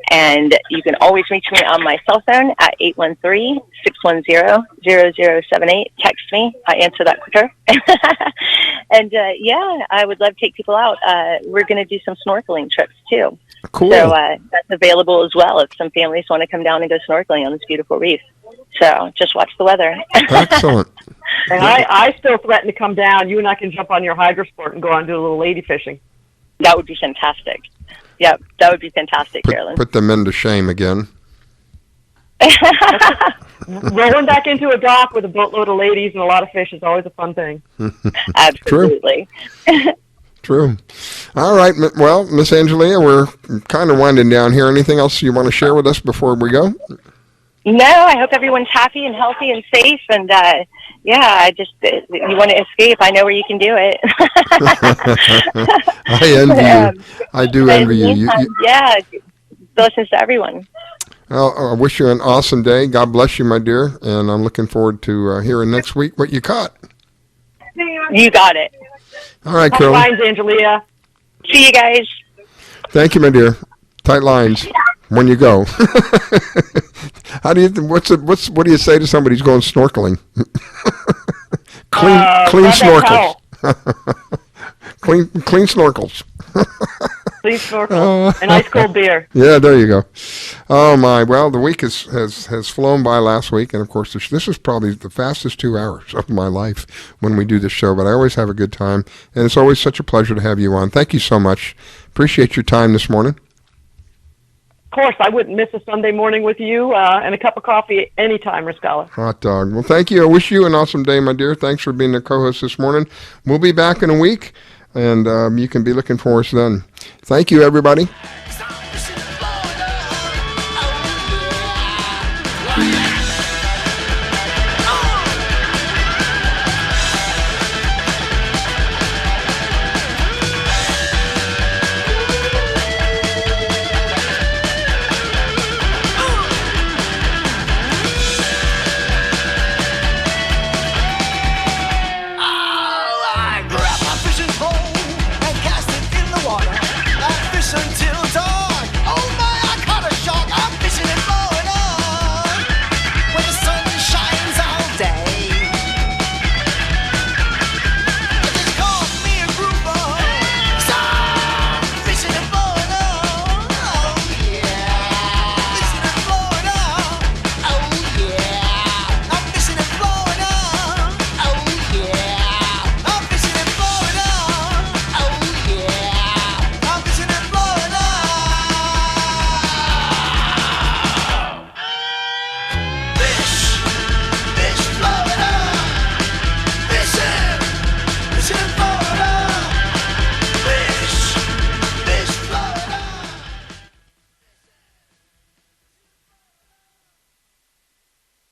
And you can always reach me on my cell phone at 813-610-0078. Text me. I answer that quicker. And, I would love to take people out. We're going to do some snorkeling trips, too. Cool. So that's available as well if some families want to come down and go snorkeling on this beautiful reef. So just watch the weather. Excellent. And I still threaten to come down. You and I can jump on your hydrosport and go out and do a little lady fishing. That would be fantastic. Yep, that would be fantastic, Carolyn. Put them into shame again. Rolling back into a dock with a boatload of ladies and a lot of fish is always a fun thing. Absolutely. True. All right. Well, Miss Angelia, we're kind of winding down here. Anything else you want to share with us before we go? No, I hope everyone's happy and healthy and safe. And, I just, you want to escape, I know where you can do it. I envy you. I do envy you. Yeah, blessings to everyone. Well, I wish you an awesome day. God bless you, my dear. And I'm looking forward to hearing next week what you caught. You got it. All right, Carolyn. Tight lines, Angelia. See you guys. Thank you, my dear. Tight lines when you go. What do you say to somebody who's going snorkeling? clean snorkels. clean snorkels. Clean snorkel. An ice cold beer. Yeah, there you go. Oh my! Well, the week has flown by last week, and of course, this is probably the fastest 2 hours of my life when we do this show. But I always have a good time, and it's always such a pleasure to have you on. Thank you so much. Appreciate your time this morning. Of course, I wouldn't miss a Sunday morning with you and a cup of coffee anytime, Rascala. Hot dog. Well, thank you. I wish you an awesome day, my dear. Thanks for being the co-host this morning. We'll be back in a week, and you can be looking for us then. Thank you, everybody.